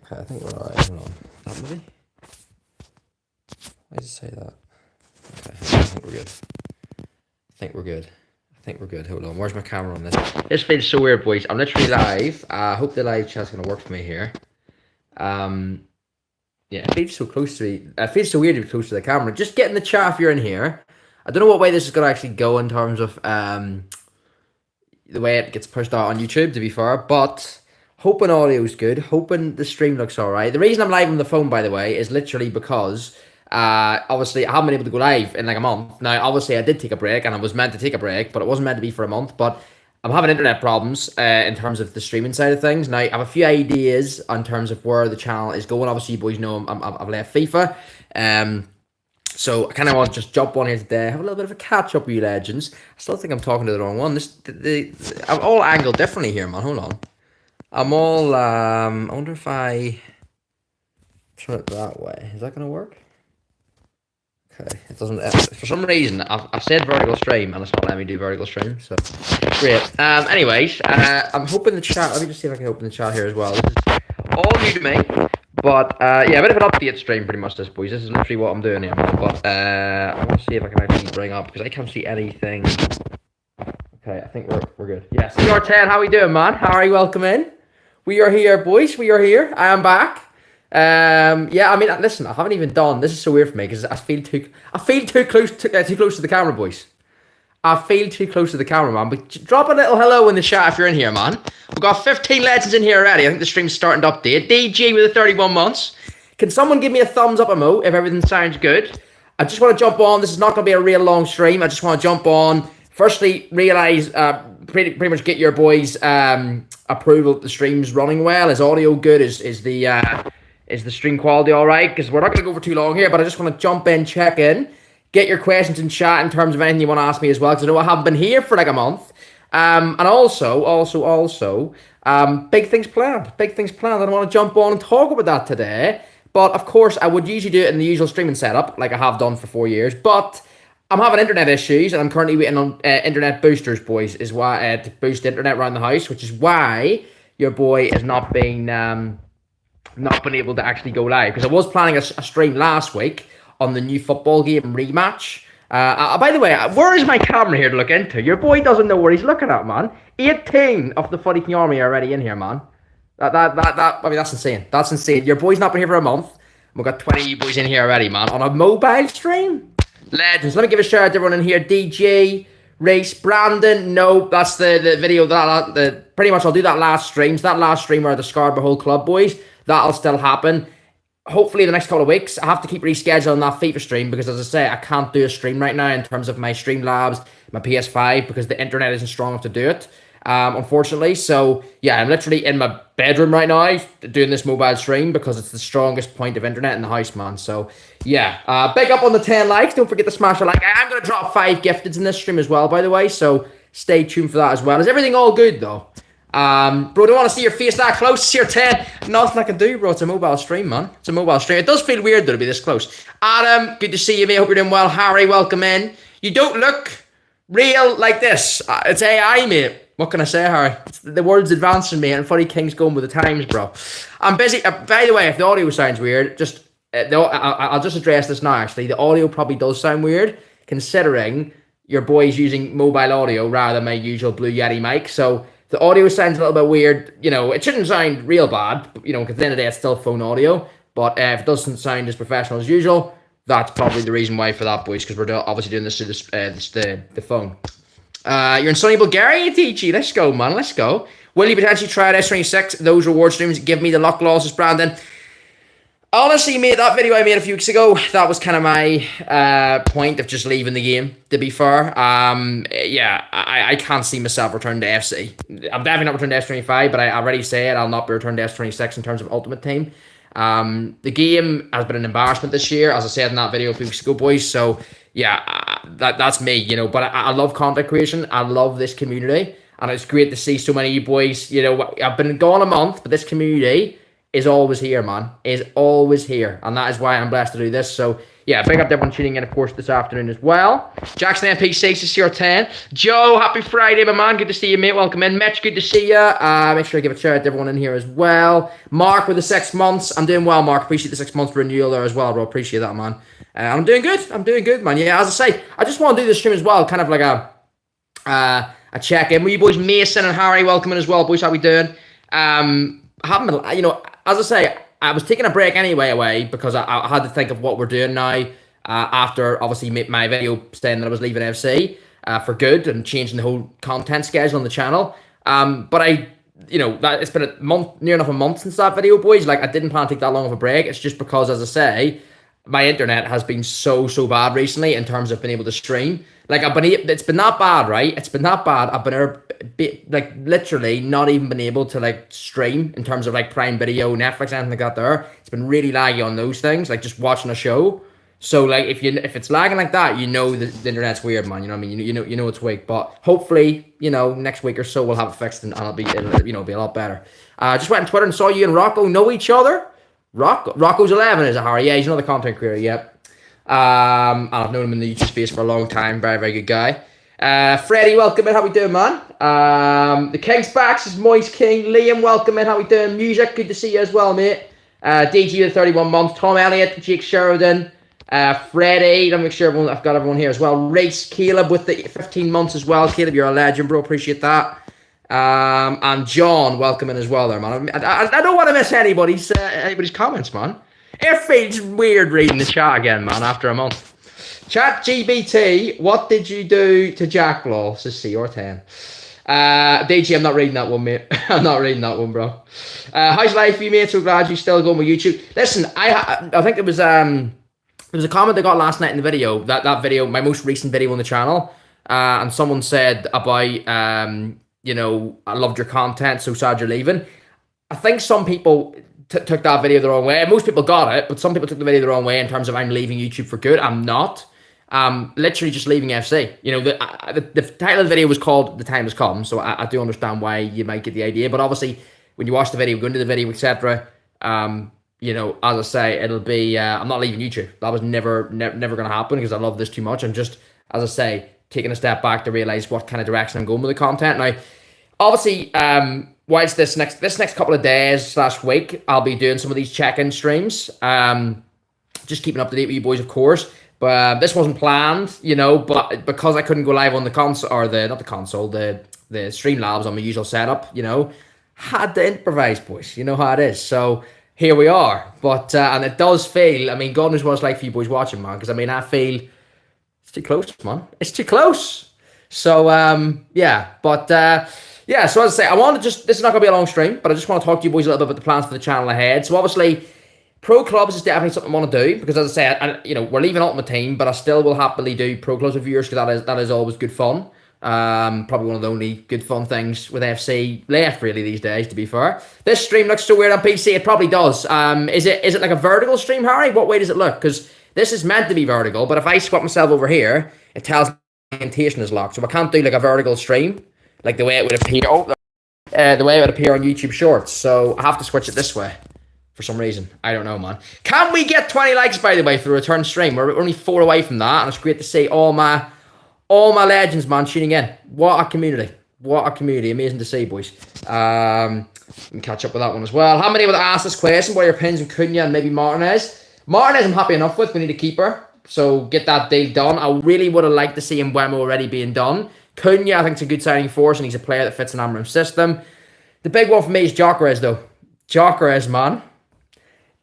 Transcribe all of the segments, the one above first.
Okay, I think we're alright. Hold on. That maybe? Why did it say that? Okay, I think we're good. I think we're good. I think we're good. Hold on. Where's my camera on this? This feels so weird, boys. I'm literally live. I hope the live chat's gonna work for me here. Yeah, it feels so close to me. It feels so weird to be close to the camera. Just get in the chat if you're in here. I don't know what way this is gonna actually go in terms of the way it gets pushed out on YouTube, to be fair, but hoping audio's good, hoping the stream looks alright. The reason I'm live on the phone, by the way, is literally because obviously I haven't been able to go live in like a month. Now, obviously I did take a break and I was meant to take a break, but it wasn't meant to be for a month. But I'm having internet problems in terms of the streaming side of things. Now, I have a few ideas in terms of where the channel is going. Obviously, you boys know I've left FIFA. So I kind of want to just jump on here today, have a little bit of a catch up with you legends. I still think I'm talking to the wrong one. I'm all angled differently here, man. Hold on. I'm all, I wonder if I turn it that way. Is that going to work? Okay, it doesn't, for some reason, I've said vertical stream and it's not letting me do vertical stream, so great. Anyways, I'm hoping the chat, let me just see if I can open the chat here as well. This is all new to me. But yeah, a bit of an update stream pretty much this, boys. This is literally what I'm doing here. But I want to see if I can actually bring up, because I can't see anything. Okay, I think we're good. Yes, CR10, how we doing, man? Harry, welcome in. We are here, boys. We are here. I am back. Yeah, I mean, listen, I haven't even done. This is so weird for me because I feel too close to the camera, boys. I feel too close to the camera, man. But drop a little hello in the chat if you're in here, man. We've got 15 legends in here already. I think the stream's starting to update. DG with the 31 months. Can someone give me a thumbs up emote if everything sounds good? I just want to jump on. This is not going to be a real long stream. I just want to jump on. Firstly, realize, pretty much get your boys' approval that the stream's running well. Is audio good? Is the stream quality all right? Because we're not going to go for too long here, but I just want to jump in, check in. Get your questions in chat in terms of anything you want to ask me as well, because I know I haven't been here for like a month. And also, big things planned. Big things planned. I don't want to jump on and talk about that today. But of course, I would usually do it in the usual streaming setup, like I have done for 4 years. But I'm having internet issues, and I'm currently waiting on internet boosters, boys, is why to boost the internet around the house, which is why your boy has not been able to actually go live, because I was planning a stream last week on the new football game rematch. By the way, where is my camera here to look into? Your boy doesn't know where he's looking at, man. 18 of the Footy King army are already in here, man. I mean, that's insane. That's insane. Your boy's not been here for a month. We've got 20 boys in here already, man, on a mobile stream. Legends. Let me give a shout out to everyone in here. DJ, Race, Brandon. No, that's the video that pretty much I'll do that last stream. So that last stream where the Scarborough whole club boys. That'll still happen. Hopefully the next couple of weeks. I have to keep rescheduling that FIFA stream because, as I say, I can't do a stream right now in terms of my Streamlabs, my PS5, because the internet isn't strong enough to do it, unfortunately. So, yeah, I'm literally in my bedroom right now doing this mobile stream because it's the strongest point of internet in the house, man. So, yeah, big up on the 10 likes. Don't forget to smash a like. I am going to drop 5 gifteds in this stream as well, by the way, so stay tuned for that as well. Is everything all good, though? Bro, don't want to see your face that close. It's your 10. Nothing I can do, bro. It's a mobile stream, man. It's a mobile stream. It does feel weird, though, to be this close. Adam, good to see you, mate. Hope you're doing well. Harry, welcome in. You don't look real like this. It's AI, mate. What can I say, Harry? The world's advancing, mate, and Footy King's going with the times, bro. I'm busy. By the way, if the audio sounds weird, I'll just address this now, actually. The audio probably does sound weird, considering your boy's using mobile audio rather than my usual Blue Yeti mic. So the audio sounds a little bit weird. You know, it shouldn't sound real bad, you know, because at the end of the day, it's still phone audio. But if it doesn't sound as professional as usual, that's probably the reason why for that, boys, because we're obviously doing this through the phone. You're in sunny Bulgaria, TG. Let's go, man. Let's go. Will you potentially try out S26? Those reward streams give me the luck losses, Brandon. Honestly, mate, that video I made a few weeks ago, that was kind of my point of just leaving the game, to be fair. Yeah, I can't see myself returning to FC. I'm definitely not returning to S25, but I already said I'll not be returning to S26 in terms of Ultimate Team. The game has been an embarrassment this year, as I said in that video a few weeks ago, boys. So, yeah, that's me, you know. But I love content creation. I love this community. And it's great to see so many of you boys. You know, I've been gone a month, but this community is always here, man. Is always here. And that is why I'm blessed to do this. So, yeah, big up to everyone tuning in, of course, this afternoon as well. Jackson MP6 is CR10. Joe, happy Friday, my man. Good to see you, mate. Welcome in. Mitch, good to see you. Make sure I give a shout out to everyone in here as well. Mark with the 6 months. I'm doing well, Mark. Appreciate the 6 months renewal there as well, bro. Appreciate that, man. I'm doing good. I'm doing good, man. Yeah, as I say, I just want to do this stream as well, kind of like a check-in with you boys. Mason and Harry, welcome in as well, boys. How we doing? Haven't been, you know, as I say, I was taking a break anyway away because I had to think of what we're doing now after obviously my video saying that I was leaving FC for good and changing the whole content schedule on the channel. But it's been a month, near enough a month since that video, boys. Like, I didn't plan to take that long of a break. It's just because, as I say, my internet has been so bad recently in terms of being able to stream. Like, it's been that bad, right? It's been that bad. I've been like literally not even been able to like stream in terms of like Prime Video, Netflix, anything like that. It's been really laggy on those things, like just watching a show. So like if it's lagging like that, you know the internet's weird, man. You know what I mean? You know it's weak. But hopefully, next week or so we'll have it fixed and it'll be a lot better. Just went on Twitter and saw you and Rocco know each other. Rocco's 11, is it, Harry? Yeah, he's another content creator. Yep. I've known him in the YouTube space for a long time. Very, very good guy. Freddie, welcome in. How we doing, man? The King's back. This is Moist King. Liam, welcome in. How we doing? Music, good to see you as well, mate. DG the 31 months. Tom Elliott, Jake Sheridan. Freddie, let me make sure I've got everyone here as well. Race, Caleb with the 15 months as well. Caleb, you're a legend, bro. Appreciate that. And John, welcome in as well there, man. I don't want to miss anybody's comments, man. It feels weird reading the chat again, man, after a month. Chat GBT, what did you do to Jack Law? Says CR10. DG, I'm not reading that one, mate. I'm not reading that one, bro. How's life, you mate? So glad you're still going with YouTube. Listen, I think it was there was a comment I got last night in the video, that video, my most recent video on the channel, and someone said about, I loved your content, so sad you're leaving. I think some people took that video the wrong way. Most people got it, but some people took the video the wrong way in terms of I'm leaving YouTube for good. I'm not. Literally just leaving FC. The title of the video was called The Time Has Come, so I do understand why you might get the idea. But obviously, when you watch the video, go into the video, etc., as I say, it'll be, I'm not leaving YouTube. That was never going to happen because I love this too much. I'm just, as I say, taking a step back to realize what kind of direction I'm going with the content. Now, obviously, whilst this next couple of days / week, I'll be doing some of these check-in streams. Just keeping up to date with you boys, of course. But this wasn't planned, but because I couldn't go live on the console, or the Streamlabs on my usual setup, had to improvise, boys. You know how it is. So here we are. But, and it does feel, God knows what it's like for you boys watching, man. Because, I feel it's too close, man. It's too close. So, yeah. But, yeah, so as I say, this is not going to be a long stream, but I just want to talk to you boys a little bit about the plans for the channel ahead. So obviously, Pro Clubs is definitely something I want to do, because as I say, we're leaving Ultimate Team, but I still will happily do Pro Clubs with viewers, because that is always good fun. Probably one of the only good fun things with FC left, really, these days, to be fair. This stream looks so weird on PC, it probably does. Is it like a vertical stream, Harry? What way does it look? Because this is meant to be vertical, but if I squat myself over here, it tells me the orientation is locked, so I can't do like a vertical stream, like the way it would appear. The way it would appear on YouTube Shorts. So I have to switch it this way for some reason. I don't know, man. Can we get 20 likes, by the way, for the return stream? We're only 4 away from that, and it's great to see all my legends, man, tuning in. What a community. What a community. Amazing to see, boys. We can catch up with that one as well. How many would ask this question? What are your opinions on Cunha and maybe Martinez? Martinez I'm happy enough with. We need a keeper, so get that deal done. I really would have liked to see Mbeumo already being done. Cunha, I think it's a good signing for us, and he's a player that fits an Amorim system. The big one for me is Gyökeres, though. Gyökeres, man.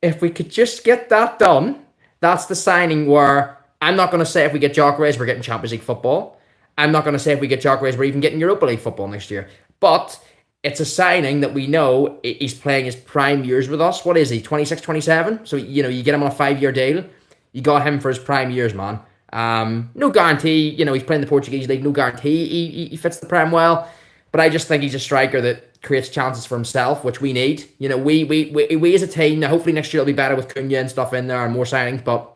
If we could just get that done, that's the signing where I'm not going to say if we get Gyökeres, we're getting Champions League football. I'm not going to say if we get Gyökeres, we're even getting Europa League football next year. But it's a signing that we know he's playing his prime years with us. What is he, 26, 27? So, you get him on a 5-year deal. You got him for his prime years, man. No guarantee, he's playing the Portuguese league, no guarantee he fits the Prem well, but I just think he's a striker that creates chances for himself, which we need. We as a team, now hopefully next year it'll be better with Cunha and stuff in there and more signings, but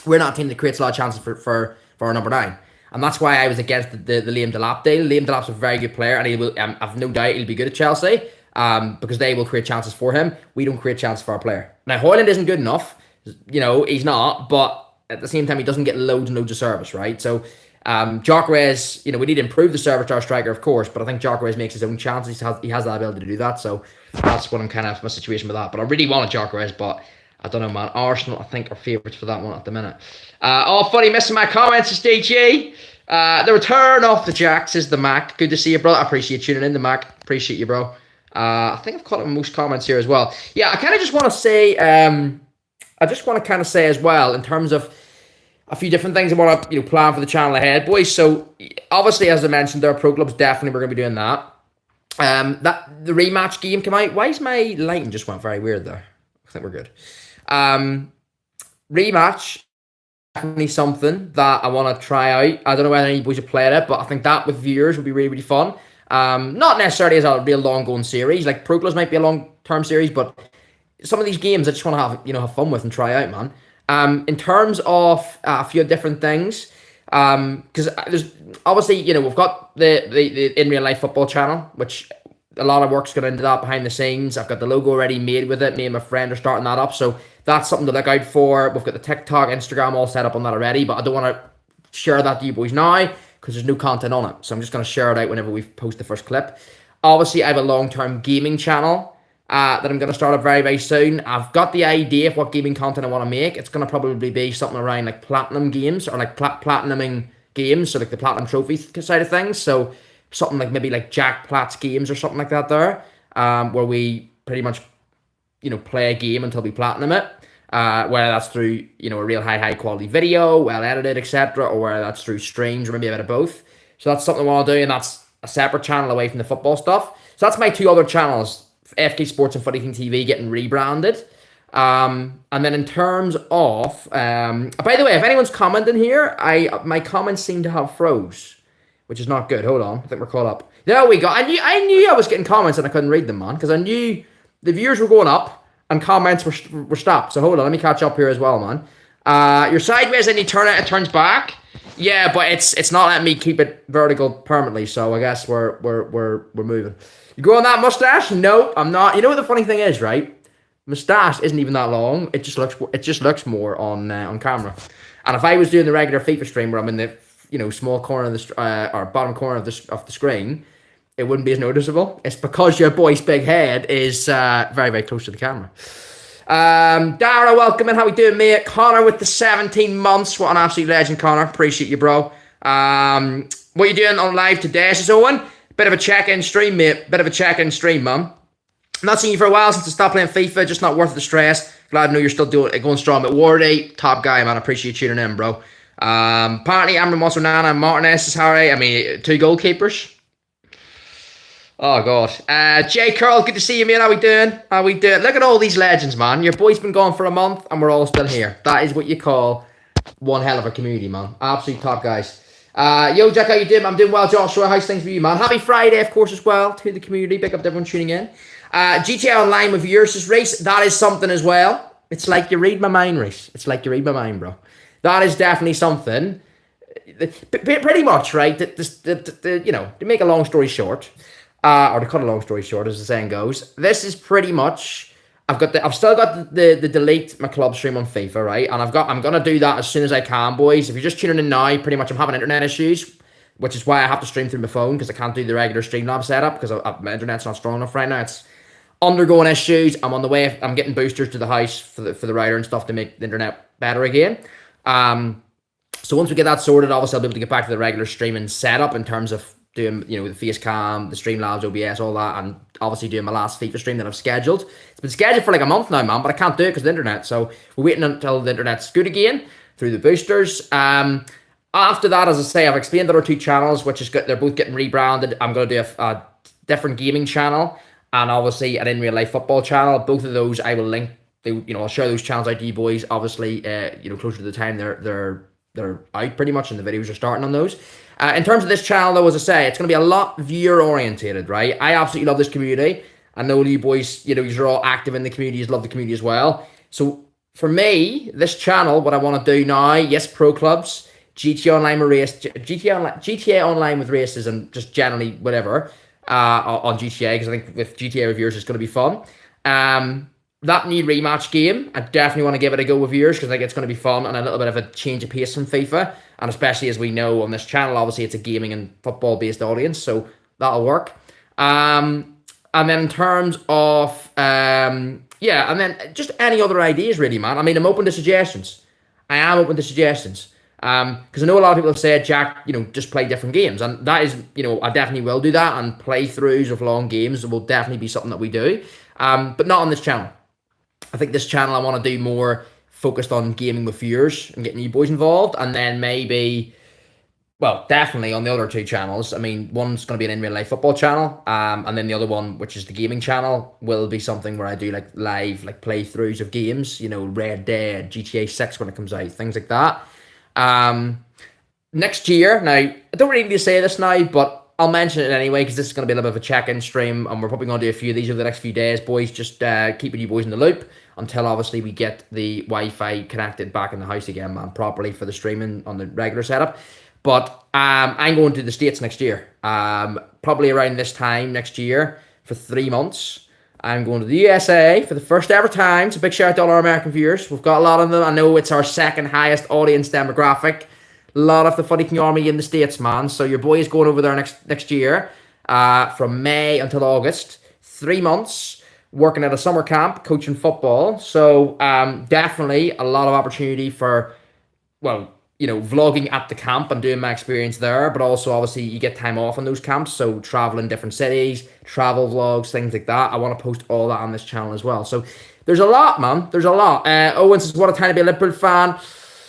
we're not a team that creates a lot of chances for our number 9. And that's why I was against the Liam Delap deal. Liam Delap's a very good player, and he will, I've no doubt he'll be good at Chelsea, because they will create chances for him. We don't create chances for our player. Now, Højlund isn't good enough, he's not, but at the same time, he doesn't get loads and loads of service, right? So Gyökeres, we need to improve the service to our striker, of course, but I think Gyökeres makes his own chances. He has that ability to do that, so that's what I'm kind of my situation with that. But I really wanted Gyökeres, but I don't know, man. Arsenal, I think, are favourites for that one at the minute. Funny, missing my comments is DG. The return of the Jacks is the Mac. Good to see you, bro. I appreciate you tuning in, the Mac. Appreciate you, bro. I think I've caught up most comments here as well. Yeah, I kind of just want to say, as well, in terms of a few different things I want to plan for the channel ahead, boys. So obviously, as I mentioned, there are pro clubs. Definitely, we're going to be doing that. The rematch game came out. Why is my lighting just went very weird there? I think we're good. Rematch, definitely something that I want to try out. I don't know whether any boys have played it, but I think that with viewers would be really, really fun. Not necessarily as a real long-going series. Like Pro Clubs might be a long-term series, but some of these games I just want to have fun with and try out, man. In terms of a few different things, because there's obviously we've got the in real life football channel, which a lot of work's gone into that behind the scenes. I've got the logo already made with it. Me and my friend are starting that up, so that's something to look out for. We've got the TikTok, Instagram all set up on that already, but I don't want to share that to you boys now because there's no content on it. So I'm just going to share it out whenever we post the first clip. Obviously, I have a long-term gaming channel that I'm going to start up very, very soon. I've got the idea of what gaming content I want to make. It's going to probably be something around like platinum games or like platinuming games, so like the platinum trophy side of things. So something like maybe like Jack Platt's games or something like that there, where we pretty much play a game until we platinum it. Whether that's through a real high quality video, well edited, etc., or whether that's through streams or maybe a bit of both. So that's something I want to do, and that's a separate channel away from the football stuff. So that's my two other channels, FK Sports and Footy King TV, getting rebranded. And then in terms of, by the way, if anyone's commenting here, my comments seem to have froze, which is not good. Hold on, I think we're caught up. There we go. I knew I was getting comments and I couldn't read them, man, because I knew the viewers were going up and comments were stopped. So hold on, let me catch up here as well, man. You're sideways and you turn it turns back. Yeah, but it's not letting me keep it vertical permanently. So I guess we're moving. You growing that mustache? No, I'm not. You know what the funny thing is, right? Mustache isn't even that long. It just looks more on camera. And if I was doing the regular FIFA stream where I'm in the small corner of the or bottom corner of the screen, it wouldn't be as noticeable. It's because your boy's big head is very, very close to the camera. Dara, welcome in. How we doing, mate? Connor with the 17 months. What an absolute legend, Connor. Appreciate you, bro. What are you doing on live today? Says Owen. Bit of a check-in stream, mate. Bit of a check-in stream, man. Not seen you for a while since I stopped playing FIFA. Just not worth the stress. Glad to know you're still going strong. But Wardy, top guy, man. Appreciate you tuning in, bro. Apparently, Amber Mosonana and Martinez is Harry. I mean, two goalkeepers. Oh, God. Jay Curl, good to see you, man. How we doing? Look at all these legends, man. Your boy's been gone for a month, and we're all still here. That is what you call one hell of a community, man. Absolute top guys. Yo, Jack, how you doing? I'm doing well, Joshua. How's things with you, man? Happy Friday, of course, as well, to the community. Big up to everyone tuning in. GTA Online with yours race. That is something as well. It's like you read my mind, race. It's like you read my mind, bro. That is definitely something. Pretty much, right? To make a long story short, or to cut a long story short, as the saying goes, this is pretty much. I've still got the delete my club stream on FIFA, right? And I'm gonna do that as soon as I can, boys. If you're just tuning in now, pretty much I'm having internet issues, which is why I have to stream through my phone because I can't do the regular Streamlabs setup because my internet's not strong enough right now. It's undergoing issues. I'm on the way. I'm getting boosters to the house for the router and stuff to make the internet better again. So once we get that sorted, obviously I'll be able to get back to the regular streaming setup in terms of doing, the face cam, the Streamlabs, OBS, all that, and obviously doing my last FIFA stream that I've scheduled. It's been scheduled for like a month now, man, but I can't do it because of the internet. So we're waiting until the internet's good again through the boosters. After that, as I say, I've explained the other two channels, which is good. They're both getting rebranded. I'm going to do a different gaming channel and obviously an in real life football channel. Both of those I will link. I'll share those channels out to you boys. Obviously, closer to the time they're out pretty much, and the videos are starting on those. In terms of this channel, though, as I say, it's going to be a lot viewer-orientated, right? I absolutely love this community. I know you boys, you're all active in the community, you love the community as well. So, for me, this channel, what I want to do now, yes, pro clubs, GTA Online with races, and just generally whatever on GTA, because I think with GTA reviewers, it's going to be fun. that new rematch game, I definitely want to give it a go with yours because I think it's going to be fun and a little bit of a change of pace from FIFA. And especially as we know on this channel, obviously it's a gaming and football based audience, so that'll work. And then in terms of yeah, and then just any other ideas really, man. I mean, I'm open to suggestions. I am open to suggestions. Because I know a lot of people have said, Jack, just play different games, and that is, I definitely will do that, and playthroughs of long games will definitely be something that we do, but not on this channel. I think this channel I want to do more focused on gaming with viewers and getting you boys involved, and then maybe, well, definitely on the other two channels. I mean, one's going to be an in real life football channel, and then the other one, which is the gaming channel, will be something where I do like live like playthroughs of games. Red Dead, GTA 6 when it comes out, things like that. Next year, now I don't really need to say this now, but I'll mention it anyway because this is going to be a little bit of a check-in stream, and we're probably going to do a few of these over the next few days, boys. Just keeping you boys in the loop until obviously we get the Wi-Fi connected back in the house again, man, properly for the streaming on the regular setup. But I'm going to the States next year, probably around this time next year for 3 months. I'm going to the USA for the first ever time. It's a big shout out to all our American viewers. We've got a lot of them. I know it's our second highest audience demographic. A lot of the Footy King Army in the States, man. So your boy is going over there next year from May until August. 3 months working at a summer camp, coaching football. So definitely a lot of opportunity for, well, vlogging at the camp and doing my experience there. But also, obviously, you get time off on those camps. So traveling different cities, travel vlogs, things like that. I want to post all that on this channel as well. So there's a lot, man. There's a lot. Owen says, what a tiny bit of Liverpool fan.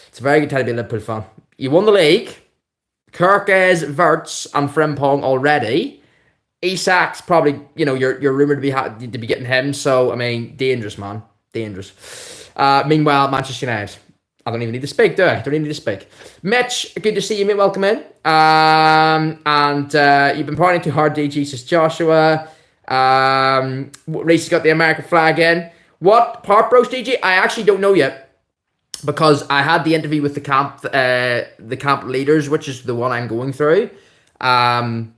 It's a very good tiny bit of Liverpool fan. You won the league. Kirkes, Verts, and Frimpong already. Isak's probably, you're rumored to be getting him. So, I mean, dangerous, man. Dangerous. Meanwhile, Manchester United. I don't even need to speak, do I? Don't even need to speak. Mitch, good to see you, mate. Welcome in. And you've been partying too hard, DG, says Joshua. Reese has got the American flag in. What part, bros, DG? I actually don't know yet. Because I had the interview with the camp leaders, which is the one I'm going through, the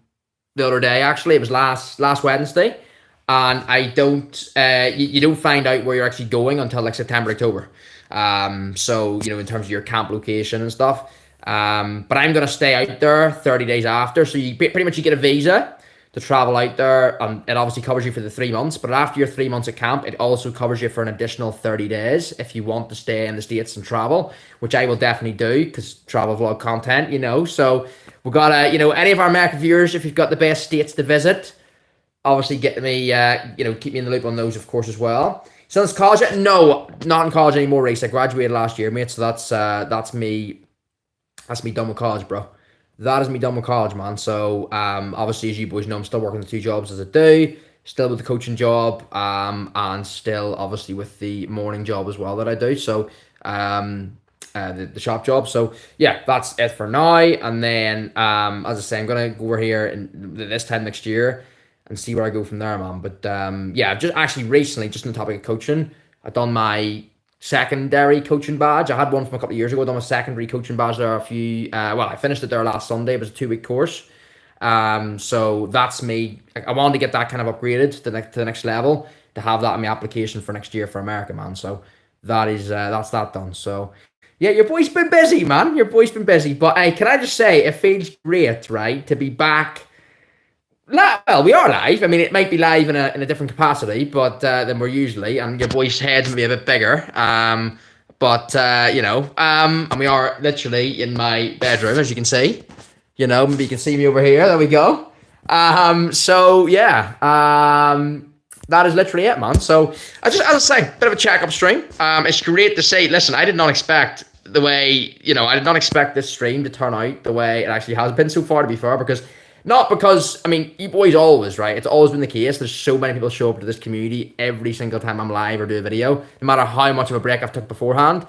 other day. Actually, it was last Wednesday, and I don't. You don't find out where you're actually going until like September, October. So in terms of your camp location and stuff. But I'm gonna stay out there 30 days after. So you pretty much get a visa to travel out there, and it obviously covers you for the 3 months. But after your 3 months at camp, it also covers you for an additional 30 days if you want to stay in the States and travel, which I will definitely do because travel vlog content, So we've got any of our American viewers, if you've got the best states to visit, obviously get me keep me in the loop on those, of course, as well. So it's college? No, not in college anymore, Race. I graduated last year, mate. So that's me. That's me done with college, bro. That is me done with college, man. So, obviously, as you boys know, I'm still working the 2 jobs as I do. Still with the coaching job, and still, obviously, with the morning job as well that I do. So, the shop job. So, yeah, that's it for now. And then, as I say, I'm going to go over here this time next year and see where I go from there, man. But, yeah, I've just actually recently, just on the topic of coaching, I've done my secondary coaching badge. I had one from a couple of years ago. I done a secondary coaching badge there I finished it there last Sunday. It was a 2-week course. So that's me. I wanted to get that kind of upgraded to the next level, to have that in my application for next year for America, man. So that's that done. So yeah, your boy's been busy, man. Your boy's been busy. But hey, can I just say, it feels great, right, to be back. Well, we are live. I mean, it might be live in a different capacity, but than we're usually, and your boy's head's maybe a bit bigger. And we are literally in my bedroom, as you can see. Maybe you can see me over here. There we go. So yeah, that is literally it, man. So as I say, bit of a check-up stream. It's great to say. Listen, I did not expect the way I did not expect this stream to turn out the way it actually has been so far. To be fair, Not because, I mean, you boys always, right? It's always been the case. There's so many people show up to this community every single time I'm live or do a video. No matter how much of a break I've took beforehand,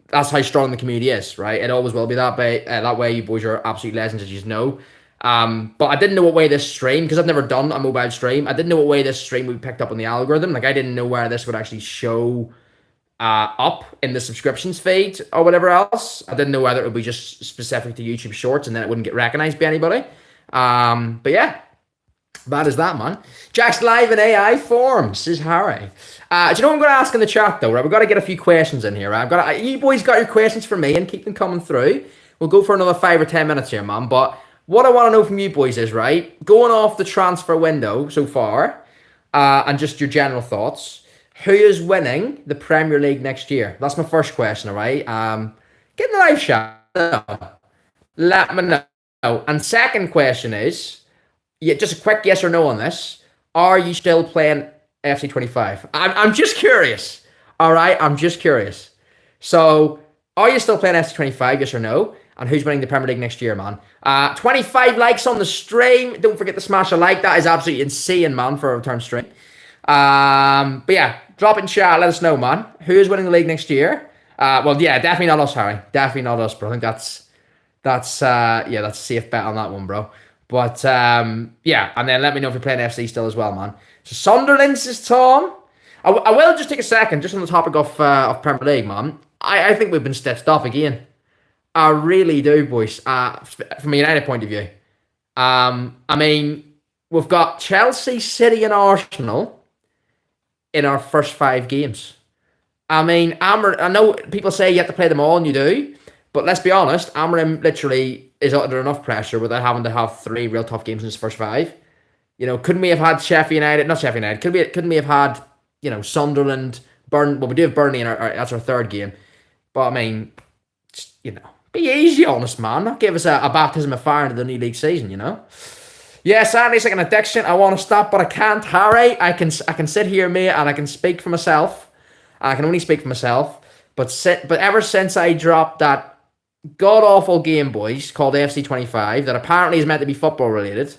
that's how strong the community is, right? It always will be that way. That way, you boys are absolute legends, as you know. But I didn't know what way this stream, because I've never done a mobile stream, I didn't know what way this stream would be picked up on the algorithm. Like, I didn't know where this would actually show up in the subscriptions feed or whatever else. I didn't know whether it would be just specific to YouTube Shorts and then it wouldn't get recognized by anybody. But yeah, Bad as that, man. Jack's live in AI form, says Harry. Do you know what I'm going to ask in the chat, though, right? We've got to get a few questions in here, right? You boys got your questions for me and keep them coming through. We'll go for another 5 or 10 minutes here, man. But what I want to know from you boys is, right, going off the transfer window so far, and just your general thoughts, who is winning the Premier League next year? That's my first question, all right? Get in the live chat. Let me know. And second question is, yeah, just a quick yes or no on this. Are you still playing FC25? I'm just curious. All right, I'm just curious. So, are you still playing FC25? Yes or no? And who's winning the Premier League next year, man? 25 likes on the stream. Don't forget to smash a like. That is absolutely insane, man, for a return stream. But yeah, drop in chat. Let us know, man. Who is winning the league next year? Well, yeah, definitely not us, Harry. Definitely not us, bro. I think that's a safe bet on that one, bro. But yeah, and then let me know if you're playing FC still as well, man. So Sunderland's is Tom. I will just take a second, just on the topic of Premier League, man. I think we've been stitched up again. I really do, boys. From a United point of view. I mean, we've got Chelsea, City, and Arsenal in our first 5 games. I mean, I know people say you have to play them all, and you do. But let's be honest, Amorim literally is under enough pressure without having to have 3 real tough games in his first 5. You know, couldn't we have had Sheffield United? Not Sheffield United. Couldn't we have had, you know, Sunderland, Well, we do have Burnley in that's our 3rd game. But I mean, just, you know, be easy on us, man. Not give us a baptism of fire into the new league season, you know. Yeah, sadly, it's like an addiction. I want to stop, but I can't. Harry, I can sit here, mate, and I can speak for myself. I can only speak for myself. But ever since I dropped that god-awful Game Boys called FC25 that apparently is meant to be football related,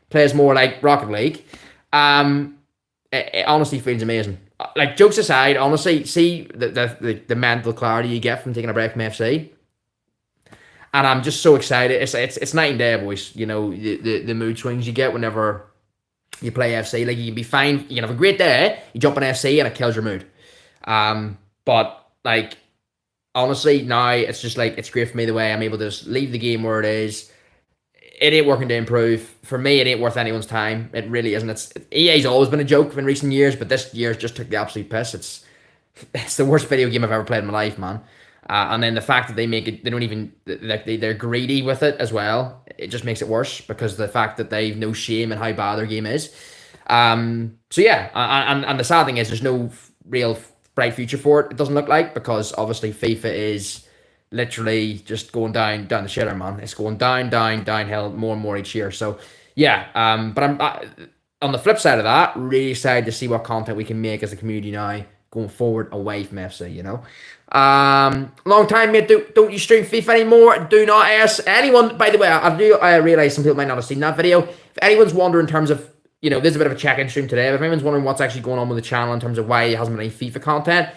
plays more like Rocket League, it honestly feels amazing. Like, jokes aside, honestly, see the mental clarity you get from taking a break from FC, and I'm just so excited. It's night and day, boys. You know, the mood swings you get whenever you play FC. Like, you can be fine, you can have a great day, you jump on FC and it kills your mood. But like, honestly, now it's just like, it's great for me the way I'm able to just leave the game where it is. It ain't working to improve. For me, it ain't worth anyone's time. It really isn't. EA's always been a joke in recent years, but this year's just took the absolute piss. It's the worst video game I've ever played in my life, man. And then the fact that they make it, they don't even, like, they're greedy with it as well. It just makes it worse because the fact that they've no shame in how bad their game is. So yeah, and the sad thing is there's no real bright future for it. It doesn't look like, because obviously FIFA is literally just going down the shitter, man. It's going downhill more and more each year. So yeah, but I'm on the flip side of that, really excited to see what content we can make as a community now going forward away from FC, you know. Long time, mate. Don't you stream FIFA anymore? Do not ask anyone. By the way, I realize some people might not have seen that video. If anyone's wondering in terms of, you know, there's a bit of a check-in stream today. But if anyone's wondering what's actually going on with the channel in terms of why it hasn't been any FIFA content,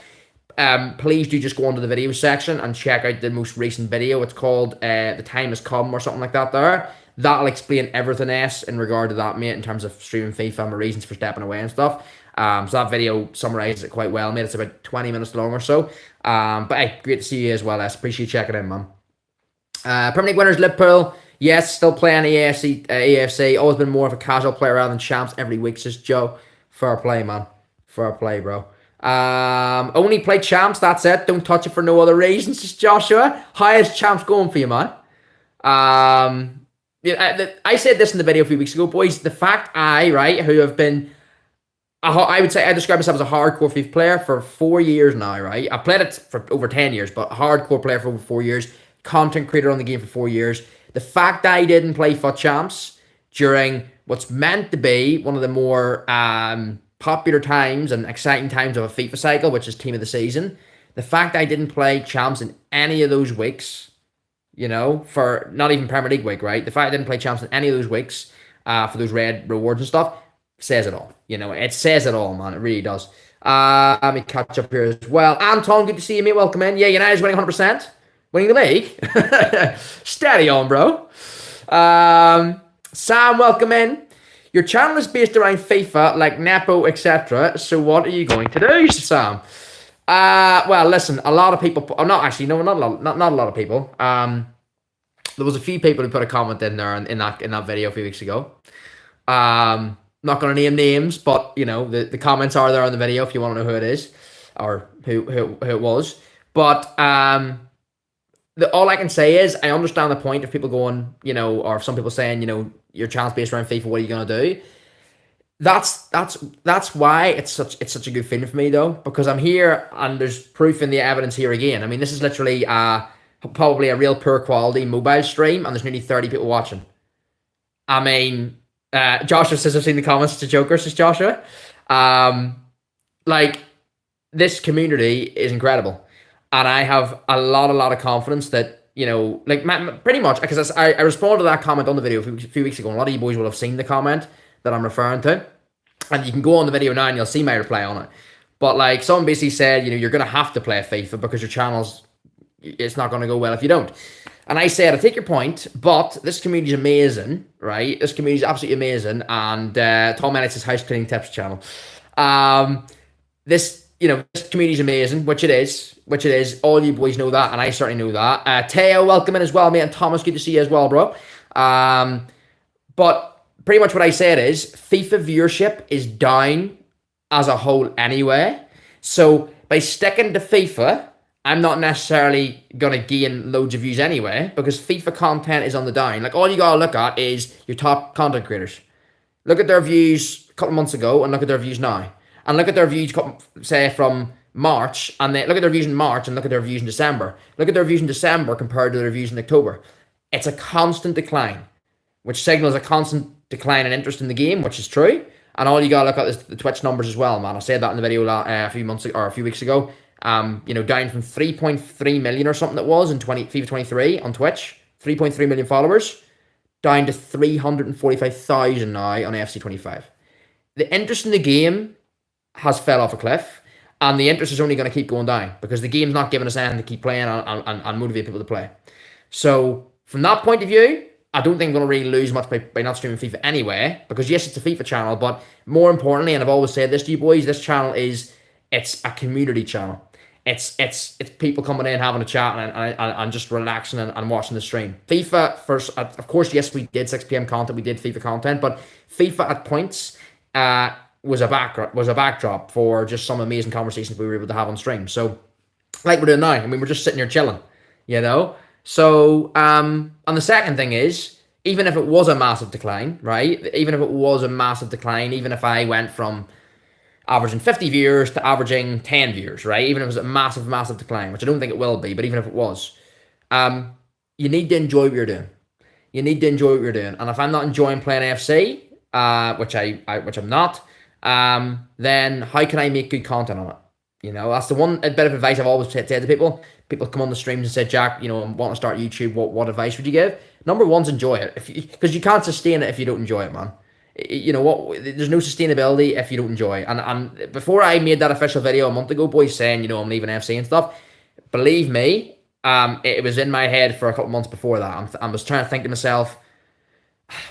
please do just go onto the video section and check out the most recent video. It's called The Time Has Come or something like that there. That'll explain everything else in regard to that, mate, in terms of streaming FIFA and my reasons for stepping away and stuff. So that video summarizes it quite well, mate. It's about 20 minutes long or so. But hey, great to see you as well, Les. Appreciate you checking in, man. Premier League winners, Liverpool. Yes, still playing AFC. Always been more of a casual player rather than champs every week, says Joe. Fair play, man. Fair play, bro. Only play champs, that's it. Don't touch it for no other reasons, says Joshua. How is champs going for you, man? Yeah, I said this in the video a few weeks ago, boys. The fact who have been, I would say I describe myself as a hardcore FIFA player for 4 years now, right? I've played it for over 10 years, but hardcore player for over 4 years. Content creator on the game for 4 years. The fact that I didn't play FUT Champs during what's meant to be one of the more popular times and exciting times of a FIFA cycle, which is Team of the Season. The fact that I didn't play Champs in any of those weeks, you know, for not even Premier League week, right? The fact I didn't play Champs in any of those weeks for those red rewards and stuff says it all. You know, it says it all, man. It really does. Let me catch up here as well. Anton, good to see you, mate. Welcome in. Yeah, United's winning 100%. Winning the league. Steady on, bro. Sam, welcome in. Your channel is based around FIFA, like Nepo, etc. So what are you going to do, Sam? Well, listen, a lot of people... not a lot of people. There was a few people who put a comment in there in that video a few weeks ago. Not going to name names, but the comments are there on the video if you want to know who it is or who it was. But all I can say is I understand the point of people going, or some people saying, your challenge based around FIFA. What are you going to do? That's why it's such a good feeling for me though, because I'm here and there's proof in the evidence here again. I mean, this is literally probably a real poor quality mobile stream, and there's nearly 30 people watching. I mean, Joshua says I've seen the comments to Joker, says Joshua. Like, this community is incredible, and I have a lot of confidence that pretty much because I responded to that comment on the video a few weeks ago. And a lot of you boys will have seen the comment that I'm referring to, and you can go on the video now and you'll see my reply on it. But like, someone basically said, you're gonna have to play FIFA because your channel's it's not gonna go well if you don't. And I said, I take your point, but this community is amazing, right? This community is absolutely amazing. And Tom Ennis' house cleaning tips channel. This community is amazing, which it is. All you boys know that, and I certainly know that. Teo, welcome in as well, mate. And Thomas, good to see you as well, bro. But pretty much what I said is FIFA viewership is down as a whole anyway. So by sticking to FIFA, I'm not necessarily going to gain loads of views anyway, because FIFA content is on the down. Like, all you got to look at is your top content creators. Look at their views a couple of months ago and look at their views now. And look at their views, say, from March, and then look at their views in March and look at their views in December. Look at their views in December compared to their views in October. It's a constant decline, which signals a constant decline in interest in the game, which is true. And all you got to look at is the Twitch numbers as well, man. I said that in the video a few weeks ago. Down from 3.3 million or something it was in FIFA 23 on Twitch, 3.3 million followers, down to 345,000 now on FC 25. The interest in the game has fell off a cliff, and the interest is only going to keep going down because the game's not giving us anything to keep playing and motivate people to play. So from that point of view, I don't think I'm going to really lose much by not streaming FIFA anyway, because yes, it's a FIFA channel, but more importantly, and I've always said this to you boys, this channel it's a community channel. It's people coming in, having a chat, and just relaxing and watching the stream. FIFA, first, of course, yes, we did 6 p.m. content, we did FIFA content, but FIFA at points was a backdrop for just some amazing conversations we were able to have on stream. So, like we're doing now, I mean, we're just sitting here chilling, So, and the second thing is, even if it was a massive decline, right? Even if I went from averaging 50 viewers to averaging 10 viewers, right? Even if it was a massive decline, which I don't think it will be, but even if it was, you need to enjoy what you're doing. And if I'm not enjoying playing AFC, which I'm not, then how can I make good content on it? That's the one bit of advice I've always said to people. People come on the streams and say, Jack, I want to start YouTube. What advice would you give? Number one's enjoy it, because you can't sustain it if you don't enjoy it, man. There's no sustainability if you don't enjoy it. And before I made that official video a month ago, boys, saying, I'm leaving FC and stuff, believe me, it was in my head for a couple months before that. I was trying to think to myself,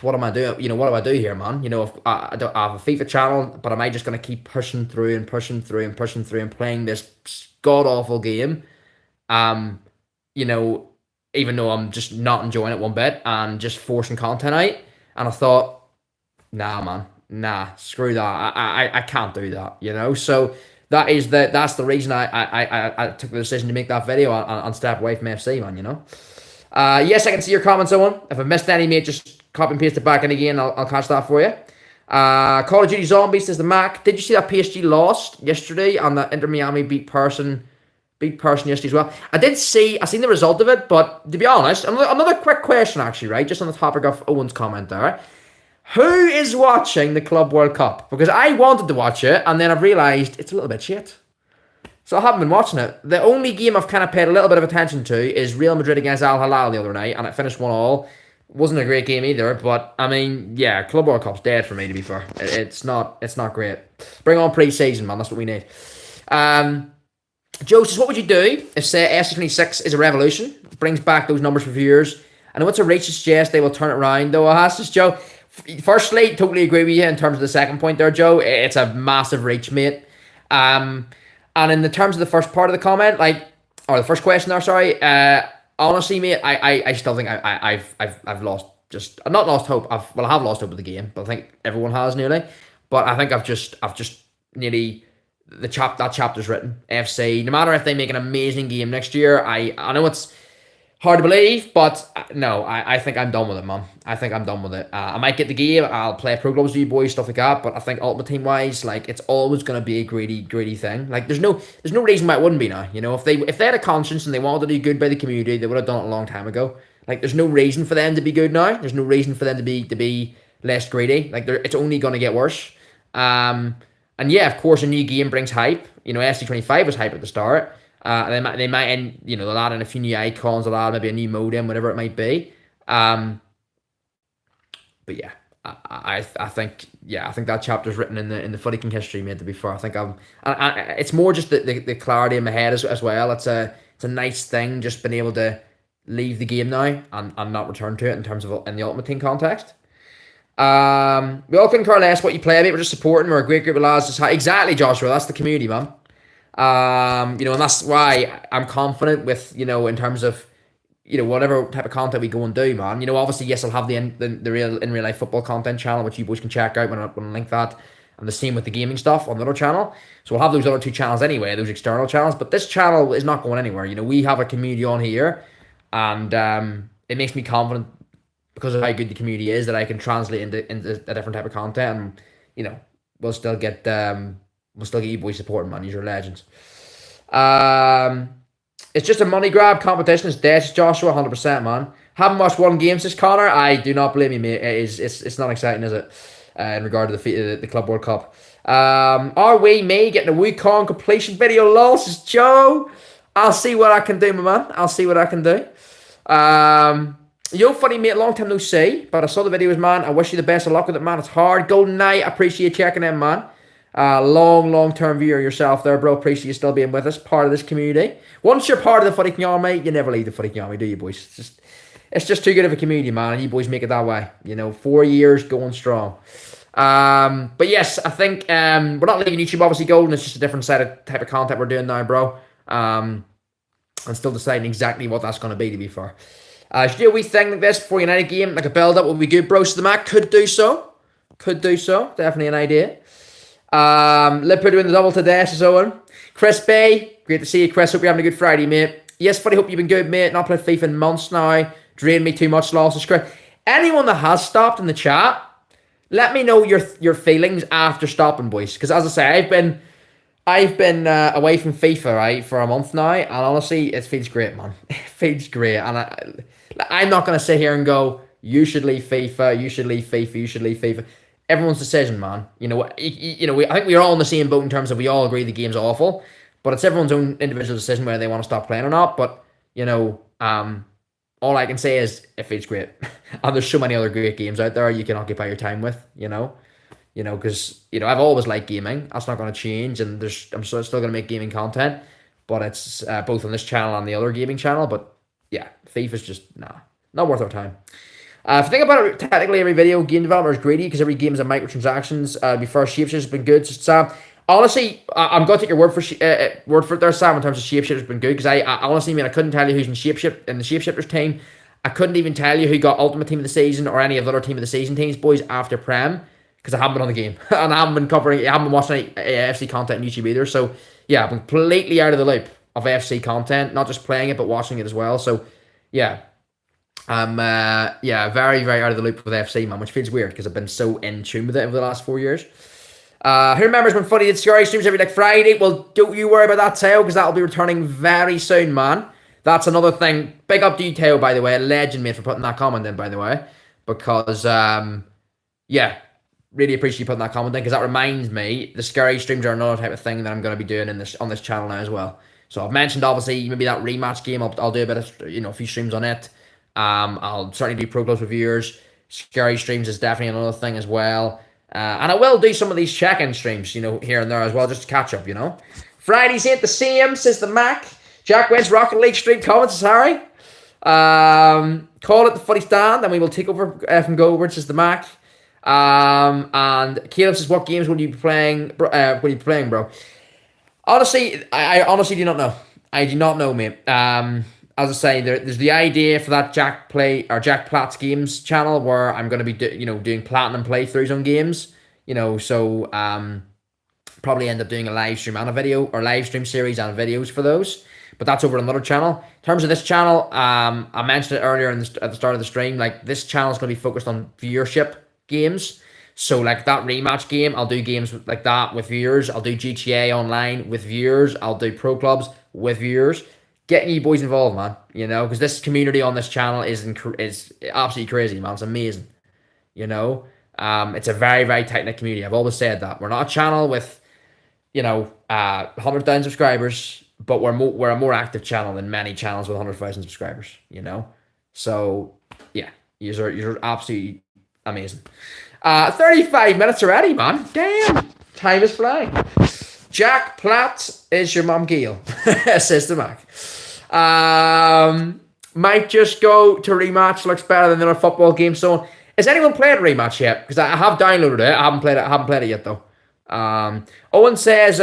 what am I doing? What do I do here, man? If I have a FIFA channel, but am I just going to keep pushing through and playing this god-awful game, even though I'm just not enjoying it one bit and just forcing content out? And I thought, nah, man, screw that. I can't do that, So that's the reason I took the decision to make that video and step away from FC, man. Yes, I can see your comments, Owen. If I missed any, mate, just copy and paste it back in again. I'll catch that for you. Call of Duty Zombies says the Mac. Did you see that PSG lost yesterday and that Inter Miami beat Person yesterday as well? I seen the result of it, but to be honest, another quick question actually, right? Just on the topic of Owen's comment there. Who is watching the Club World Cup? Because I wanted to watch it, and then I've realised it's a little bit shit. So I haven't been watching it. The only game I've kind of paid a little bit of attention to is Real Madrid against Al Hilal the other night, and it finished 1-1. Wasn't a great game either, but I mean, yeah, Club World Cup's dead for me, to be fair. It's not great. Bring on pre-season, man. That's what we need. Joe says, what would you do if, say, FC26 is a revolution? It brings back those numbers for viewers. I know it's a reach to suggest they will turn it around, though. Says Joe. Firstly, totally agree with you in terms of the second point there, Joe. It's a massive reach, mate. And in the terms of the first part of the comment, or the first question there, sorry. Honestly, mate, I still think I've lost just I've not lost hope. I have lost hope of the game, but I think everyone has nearly. But I think I've just nearly that chapter's written. FC. No matter if they make an amazing game next year, I know it's hard to believe, but no, I think I'm done with it, man. I think I'm done with it. I might get the game. I'll play pro clubs with you boys, stuff like that. But I think Ultimate Team wise, like it's always gonna be a greedy thing. Like there's no reason why it wouldn't be now. You know, if they had a conscience and they wanted to do good by the community, they would have done it a long time ago. Like there's no reason for them to be good now. There's no reason for them to be less greedy. Like it's only gonna get worse. And yeah, of course, a new game brings hype. You know, SC25 was hype at the start. They might end, they'll add in a few new icons, they'll add maybe a new modem, whatever it might be. But yeah, I think that chapter's written in the Footy King history, mate. To be fair, I think it's more just the clarity in my head as well. It's a nice thing just being able to leave the game now and not return to it in terms of in the Ultimate Team context. We all couldn't care less what you play, mate. We're just supporting. We're a great group of lads. Exactly, Joshua. That's the community, man. And that's why I'm confident with, in terms of, whatever type of content we go and do, man. Obviously, yes, I'll have the real in real life football content channel, which you boys can check out when I link that, and the same with the gaming stuff on the other channel. So we'll have those other two channels anyway, those external channels. But this channel is not going anywhere. We have a community on here, and it makes me confident because of how good the community is that I can translate into a different type of content, and we'll still get you boys supporting, man. You're legends. It's just a money grab competition. It's dead, Joshua, 100%, man. Haven't watched one game since Connor. I do not blame you, mate. It's not exciting, is it? In regard to the Club World Cup. Are we me getting a Wukong completion video? Lol, says Joe. I'll see what I can do, my man. I'll see what I can do. Yo, funny mate, long time no see, but I saw the videos, man. I wish you the best of luck with it, man. It's hard. Golden Knight, I appreciate you checking in, man. Long-term viewer yourself there, bro. Appreciate you still being with us, part of this community. Once you're part of the Footy King Army, you never leave the Footy King Army, do you, boys? It's just too good of a community, man, and you boys make it that way. 4 years going strong. But yes, I think we're not leaving YouTube, obviously, Golden. It's just a different type of content we're doing now, bro. I'm still deciding exactly what that's going to be, to be fair. Should do a wee thing like this before United game, like a build-up would be good, bro. So the Mac could do so. Definitely an idea. Lipper doing the double today, says Owen. Chris Bay, great to see you, Chris. Hope you're having a good Friday, mate. Yes, Footy, hope you've been good, mate. Not played FIFA in months now. Drained me too much, losses, Chris. Anyone that has stopped in the chat, let me know your feelings after stopping, boys. Because as I say, I've been away from FIFA, right, for a month now, and honestly, it feels great, man. It feels great, and I'm not going to sit here and go, you should leave FIFA, you should leave FIFA, you should leave FIFA. Everyone's decision, man. I think we're all in the same boat in terms of we all agree the game's awful, but it's everyone's own individual decision whether they want to stop playing or not. But, all I can say is it feels great. And there's so many other great games out there you can occupy your time with, because, I've always liked gaming. That's not going to change, and I'm still going to make gaming content, but it's both on this channel and the other gaming channel. But yeah, FIFA's just, not worth our time. If you think about it, technically every video game developer is greedy because every game is a microtransactions. Before Shapeshifter has been good. So, Sam, honestly, I'm going to take your word for it there, Sam, in terms of Shapeshifter has been good, because I honestly, I couldn't tell you who's in the Shapeshifter's team. I couldn't even tell you who got Ultimate Team of the Season or any of the other Team of the Season teams, boys, after Prem, because I haven't been on the game. And I haven't been watching any AFC content on YouTube either. So, yeah, I'm completely out of the loop of AFC content, not just playing it, but watching it as well. So, yeah. I'm very, very out of the loop with FC, man, which feels weird because I've been so in tune with it over the last 4 years. Who remembers when Footy did Scary streams every Friday? Well, don't you worry about that, Teo, because that'll be returning very soon, man. That's another thing. Big up to you, Teo, by the way. Legend, mate, for putting that comment in, by the way. Because, really appreciate you putting that comment in, because that reminds me, the Scary streams are another type of thing that I'm going to be doing on this channel now as well. So I've mentioned, obviously, maybe that rematch game. I'll do a bit of, a few streams on it. I'll certainly do Pro Clubs reviewers. Scary streams is definitely another thing as well. And I will do some of these check-in streams, here and there as well, just to catch up, Fridays ain't the same, says the Mac. Jack Wentz Rocket League stream comments, says Harry. Call it the Footy Stand, and we will take over from Go, says the Mac. And Caleb says, what games will you be playing, bro? Honestly, I honestly do not know. I do not know, mate. as I say, there's the idea for that Jack Platt's Games channel where I'm going to be doing platinum playthroughs on games. So probably end up doing a live stream and a video, or live stream series and videos for those. But that's over another channel. In terms of this channel, I mentioned it earlier at the start of the stream. Like, this channel is going to be focused on viewership games. So like that rematch game, I'll do games like that with viewers. I'll do GTA Online with viewers. I'll do pro clubs with viewers. Getting you boys involved, man. Because this community on this channel is absolutely crazy, man. It's amazing. It's a very, very tight knit community. I've always said that we're not a channel with 100,000 subscribers, but we're a more active channel than many channels with 100,000 subscribers. So yeah, you're absolutely amazing. 35 minutes already, man. Damn, time is flying. Jack Platt is your mum Gail, says the Mac. Might just go to rematch. Looks better than the other football game. So, has anyone played rematch yet? Because I have downloaded it. I haven't played it yet though. Owen says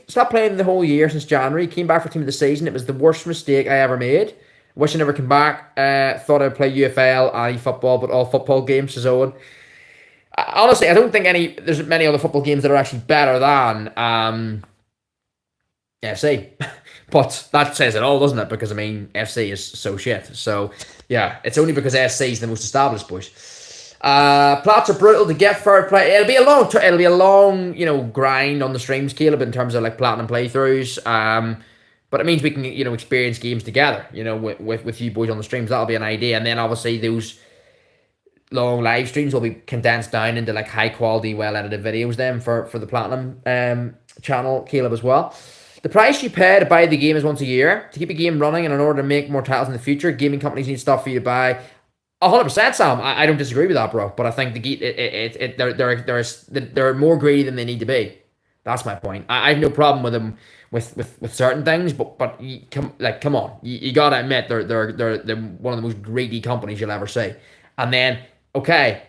stopped playing the whole year since January. Came back for team of the season. It was the worst mistake I ever made. Wish I never came back. Thought I'd play UFL, football, but all football games, says Owen. Honestly, I don't think there's many other football games that are actually better than FC. But that says it all, doesn't it? Because FC is so shit. So yeah, it's only because FC is the most established, boys. Plots are brutal to get fair play. It'll be a long, grind on the streams, Caleb, in terms of like platinum playthroughs. But it means we can, experience games together, with you boys on the streams. That'll be an idea. And then obviously those long live streams will be condensed down into like high quality, well edited videos then for the platinum channel, Caleb, as well. The price you pay to buy the game is once a year. To keep a game running and in order to make more titles in the future, gaming companies need stuff for you to buy. 100%, Sam. I don't disagree with that, bro. But I think they're more greedy than they need to be. That's my point. I have no problem with them with certain things, but come on, you gotta admit they're one of the most greedy companies you'll ever see. And then, okay,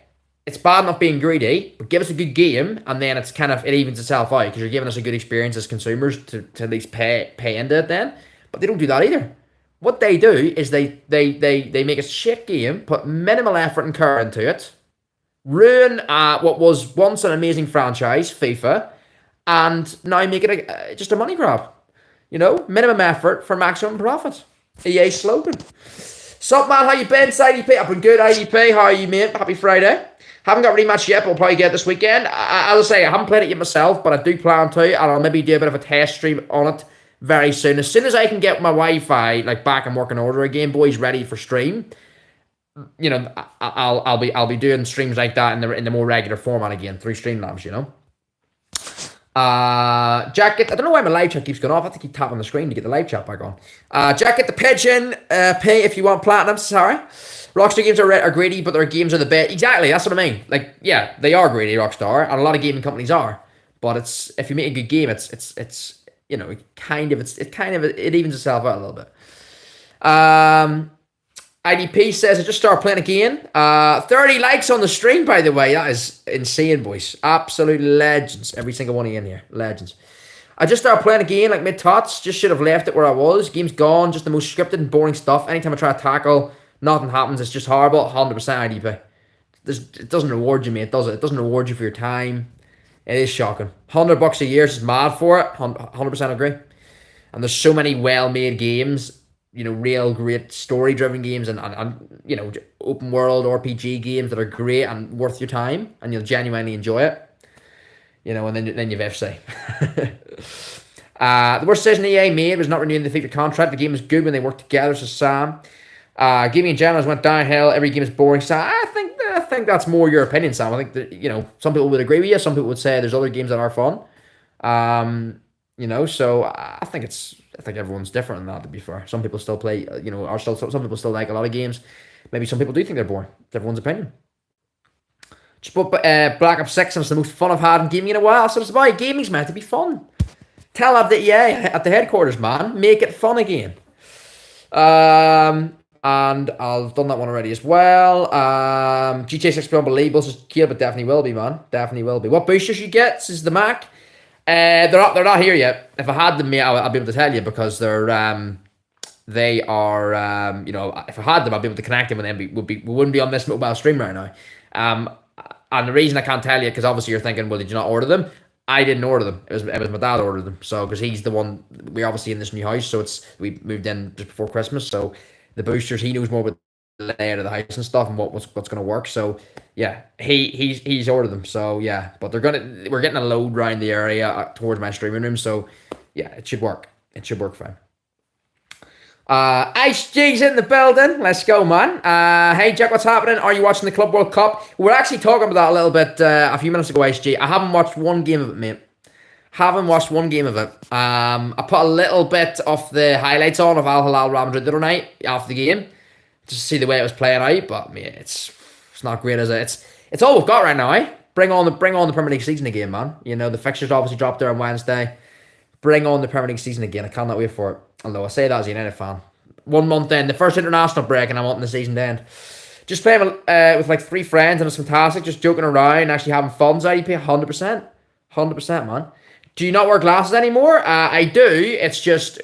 it's bad enough being greedy, but give us a good game, and then it evens itself out because you're giving us a good experience as consumers to at least pay into it then. But they don't do that either. What they do is they make a shit game, put minimal effort and care into it, ruin what was once an amazing franchise, FIFA, and now make it just a money grab. Minimum effort for maximum profit. EA slogan. Sup, man? How you been? IDP? I've been good, IDP. How are you, mate? Happy Friday. Haven't got rematch yet, but we'll probably get it this weekend. As I say, I haven't played it yet myself, but I do plan to, and I'll maybe do a bit of a test stream on it very soon. As soon as I can get my Wi-Fi back and working order again, boys, ready for stream. I'll be doing streams like that in the more regular format again through Streamlabs. Jack, I don't know why my live chat keeps going off. I have to keep tapping the screen to get the live chat back on. Jack, get the pigeon. Pay if you want platinum. Sorry. Rockstar games are greedy, but their games are the best. Exactly, that's what I mean. Like, yeah, they are greedy, Rockstar, and a lot of gaming companies are. But if you make a good game, it evens itself out a little bit. IDP says I just started playing again. 30 likes on the stream, by the way. That is insane, boys. Absolute legends. Every single one of you in here. Legends. I just started playing again, like mid-tots. Just should have left it where I was. Game's gone. Just the most scripted and boring stuff. Anytime I try to tackle, nothing happens. It's just horrible. 100% IDP. It doesn't reward you, mate, does it? It doesn't reward you for your time. It is shocking. $100 a year is mad for it. 100% agree. And there's so many well-made games, real great story-driven games and open world RPG games that are great and worth your time, and you'll genuinely enjoy it. And then you've FC. The worst decision EA made was not renewing the FIFA contract. The game was good when they worked together, says Sam. Gaming in general has went downhill. Every game is boring. So I think that's more your opinion, Sam. I think that some people would agree with you. Some people would say there's other games that are fun. So I think everyone's different in that. To be fair, some people still play. Some people still like a lot of games. Maybe some people do think they're boring. It's everyone's opinion. Just put Black Ops 6 and it's the most fun I've had in gaming in a while. So it's about gaming's meant to be fun. Tell that EA at the headquarters, man. Make it fun again. And I've done that one already as well. GTA 6 will be unbelievable, says Kiel, but definitely will be, man. Definitely will be. What boosters you get, says the Mac. They're not here yet. If I had them, mate, I'd be able to tell you because they're they are, if I had them, I'd be able to connect them, and then we wouldn't be on this mobile stream right now. Um, and the reason I can't tell you, because obviously you're thinking, well, did you not order them? I didn't order them. It was my dad ordered them. So because he's the one, we're obviously in this new house, so we moved in just before Christmas. So the boosters, he knows more about the layout of the house and stuff and what's going to work. So yeah, he's ordered them. So yeah, but we're getting a load around the area towards my streaming room. So yeah, it should work. It should work fine. Ice G's in the building. Let's go, man. Hey, Jack, what's happening? Are you watching the Club World Cup? We're actually talking about that a little bit a few minutes ago, Ice G. I haven't watched one game of it, mate. Haven't watched one game of it. I put a little bit of the highlights on of Al Hilal Real Madrid the other night after the game, just to see the way it was playing out. But mate, it's not great, is it? It's all we've got right now, eh? Bring on the Premier League season again, man. You know the fixtures obviously dropped there on Wednesday. Bring on the Premier League season again. I cannot wait for it. Although I say that as a United fan. 1 month in, the first international break, and I want the season to end. Just playing with like 3 friends, and it's fantastic. Just joking around, actually having fun. IDP 100%. 100%, man. Do you not wear glasses anymore? I do. It's just,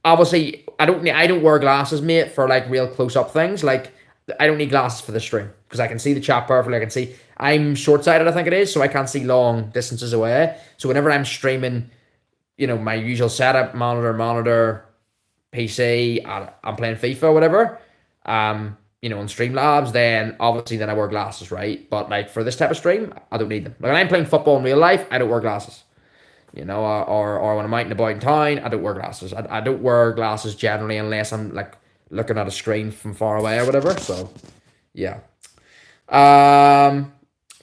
obviously, I don't wear glasses, mate, for like real close-up things. Like, I don't need glasses for the stream, because I can see the chat perfectly. I'm short-sighted, I think it is, so I can't see long distances away. So whenever I'm streaming, my usual setup, monitor, PC, I'm playing FIFA or whatever, on Streamlabs, then obviously I wear glasses, right? But like for this type of stream, I don't need them. Like when I'm playing football in real life, I don't wear glasses. Or when I'm out and about in town, I don't wear glasses. I don't wear glasses generally unless I'm like looking at a screen from far away or whatever. So yeah.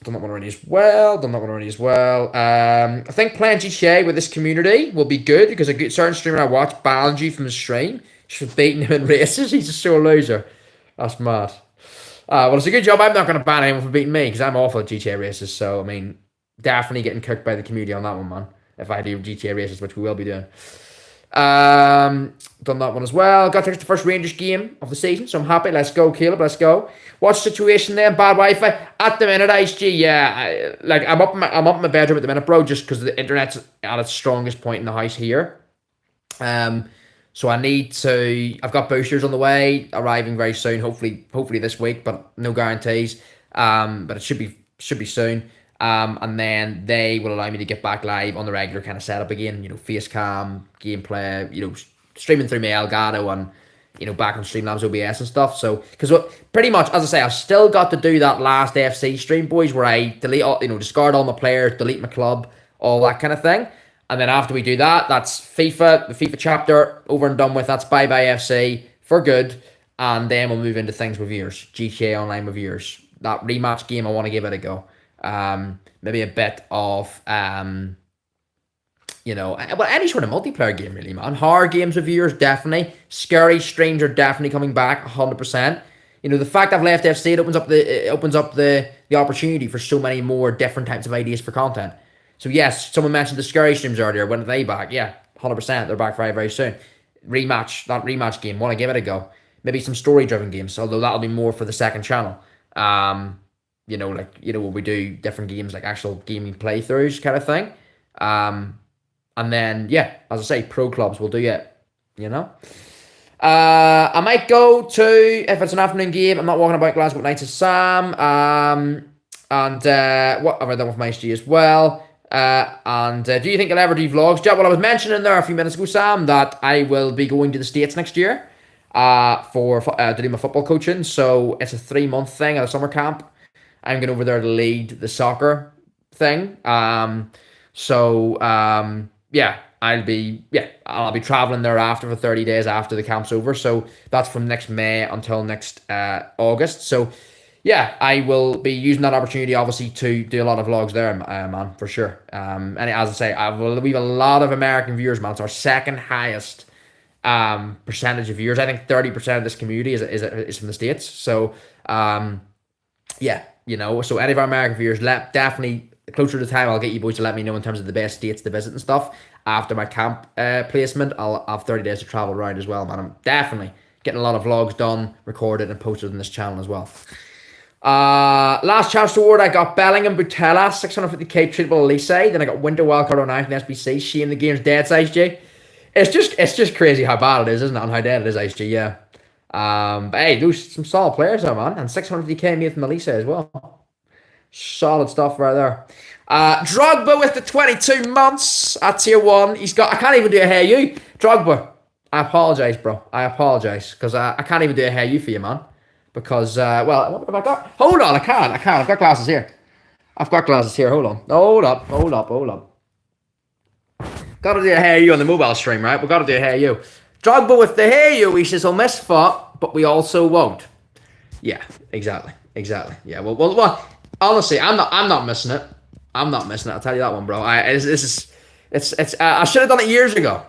Done that one already as well. I think playing GTA with this community will be good because a certain streamer I watch banned you from his stream just for beating him in races. He's a sore loser. That's mad. Well, it's a good job I'm not going to ban anyone for beating me because I'm awful at GTA races. So, I mean, definitely getting cooked by the community on that one, man. If I do GTA races, which we will be doing. Done that one as well. Got to the first Rangers game of the season, so I'm happy. Let's go, Caleb. Let's go. What's the situation there? Bad Wi-Fi at the minute, IceG. Yeah, I'm up in my bedroom at the minute, bro. Just because the internet's at its strongest point in the house here. So I need to. I've got boosters on the way, arriving very soon. Hopefully this week, but no guarantees. But it should be soon. And then they will allow me to get back live on the regular kind of setup again. Face cam, gameplay. Streaming through my Elgato and back on Streamlabs OBS and stuff. So because pretty much, as I say, I've still got to do that last FC stream, boys, where I delete all, discard all my players, delete my club, all that kind of thing. And then after we do that, that's FIFA, the FIFA chapter over and done with. That's bye bye FC for good. And then we'll move into things with viewers, GTA Online with viewers. That rematch game, I want to give it a go. Maybe a bit of any sort of multiplayer game really, man. Horror games with viewers, definitely. Scary streams are definitely coming back 100%. The fact I've left FC, it opens up the opportunity for so many more different types of ideas for content. So yes, someone mentioned the scary streams earlier. When are they back? Yeah, 100%. They're back very, very soon. That rematch game, want to give it a go. Maybe some story driven games, although that'll be more for the second channel. Where we do different games, like actual gaming playthroughs kind of thing. And then, yeah, as I say, pro clubs will do it, I might go to, if it's an afternoon game, I'm not walking about Glasgow Nights of Sam. What have I done with my SG as well? Do you think I'll ever do vlogs? Yeah, well, I was mentioning there a few minutes ago, Sam, that I will be going to the States next year to do my football coaching. So it's a 3-month thing at a summer camp. I'm going over there to lead the soccer thing. I'll be traveling thereafter for 30 days after the camp's over. So that's from next May until next August. So yeah, I will be using that opportunity obviously to do a lot of vlogs there, man, for sure. And as I say, we have a lot of American viewers, man. It's our second highest percentage of viewers. I think 30% of this community is from the States. So so any of our American viewers, definitely closer to the time, I'll get you boys to let me know in terms of the best states to visit and stuff. After my camp placement, I'll have 30 days to travel around as well, man. I'm definitely getting a lot of vlogs done, recorded, and posted on this channel as well. Last chance to award, I got Bellingham Butella, 650k treatable Elise. Then I got Winter Wildcard on 9 from the SBC. Shame the game's dead size, Jay. it's just crazy how bad it is, isn't it? And how dead it is, HG. Yeah. But hey, those some solid players there, man, and 650k made from Elise as well. Solid stuff right there. Drogba with the 22 months at tier 1. He's got. I can't even do a hair you. Drogba. I apologize, bro. I apologize because I can't even do a hair you for you, man. Because well, what have I got? Hold on, I can't. I've got glasses here. I've got glasses here. Hold on. Hold up. Gotta do a hair you on the mobile stream, right? We gotta do a hair you. Drogba with the hair you. He says, "I'll miss fought, but we also won't." Yeah, exactly. Yeah. Well. Honestly, I'm not missing it. I'm not missing it. I'll tell you that one, bro. I should have done it years ago.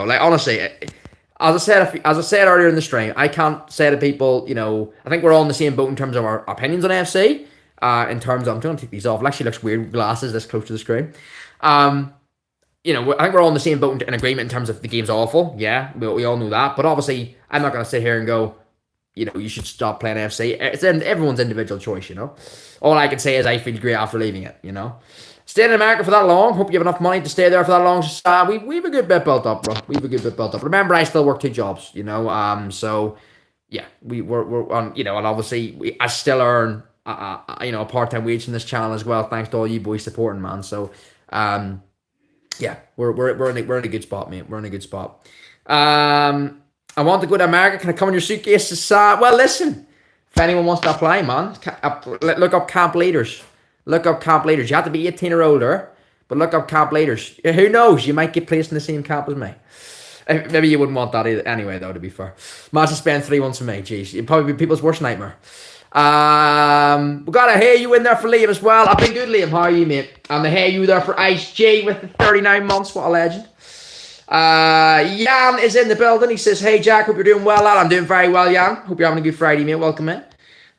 Like honestly, as I said earlier in the stream, I can't say to people, I think we're all in the same boat in terms of our opinions on AFC. In terms of, I'm trying to take these off. It actually looks weird with glasses this close to the screen. I think we're all in the same boat in agreement in terms of the game's awful. Yeah, we all know that. But obviously, I'm not going to sit here and go, you should stop playing AFC. It's everyone's individual choice, All I can say is I feel great after leaving it, Staying in America for that long, hope you have enough money to stay there for that long. We have a good bit built up, bro. We have a good bit built up. Remember, I still work 2 jobs, So, yeah, we're on, and obviously I still earn, a part-time wage from this channel as well, thanks to all you boys supporting, man. So, yeah, we're in a good spot, mate. We're in a good spot. I want to go to America. Can I come in your suitcase? Well, listen. If anyone wants to apply, man, look up camp leaders. You have to be 18 or older, but look up camp leaders. Who knows? You might get placed in the same camp as me. Maybe you wouldn't want that either. Anyway, though, to be fair. Might to spend 3 months with me. Jeez, it'd probably be people's worst nightmare. We got a Hey You in there for Liam as well. I've been good, Liam. How are you, mate? And the Hey You there for Ice G with the 39 months. What a legend. Jan is in the building. He says, "Hey Jack, hope you're doing well, lad." I'm doing very well, Jan. Hope you're having a good Friday, mate. Welcome in.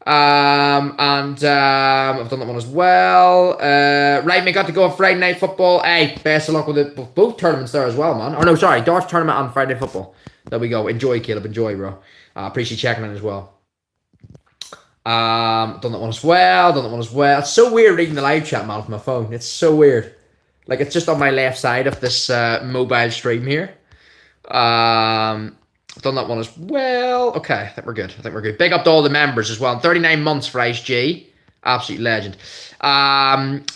I've done that one as well. Right, mate, got to go on Friday night football. Hey, best of luck with both tournaments there as well, man. Or no, sorry, darts tournament and Friday night football. There we go. Enjoy, Caleb. Enjoy, bro. Appreciate checking in as well. Done that one as well. It's so weird reading the live chat, man, from my phone. It's so weird. Like, it's just on my left side of this mobile stream here. Done that one as well. Okay, I think we're good. Big up to all the members as well. 39 months for Ice G. Absolute legend.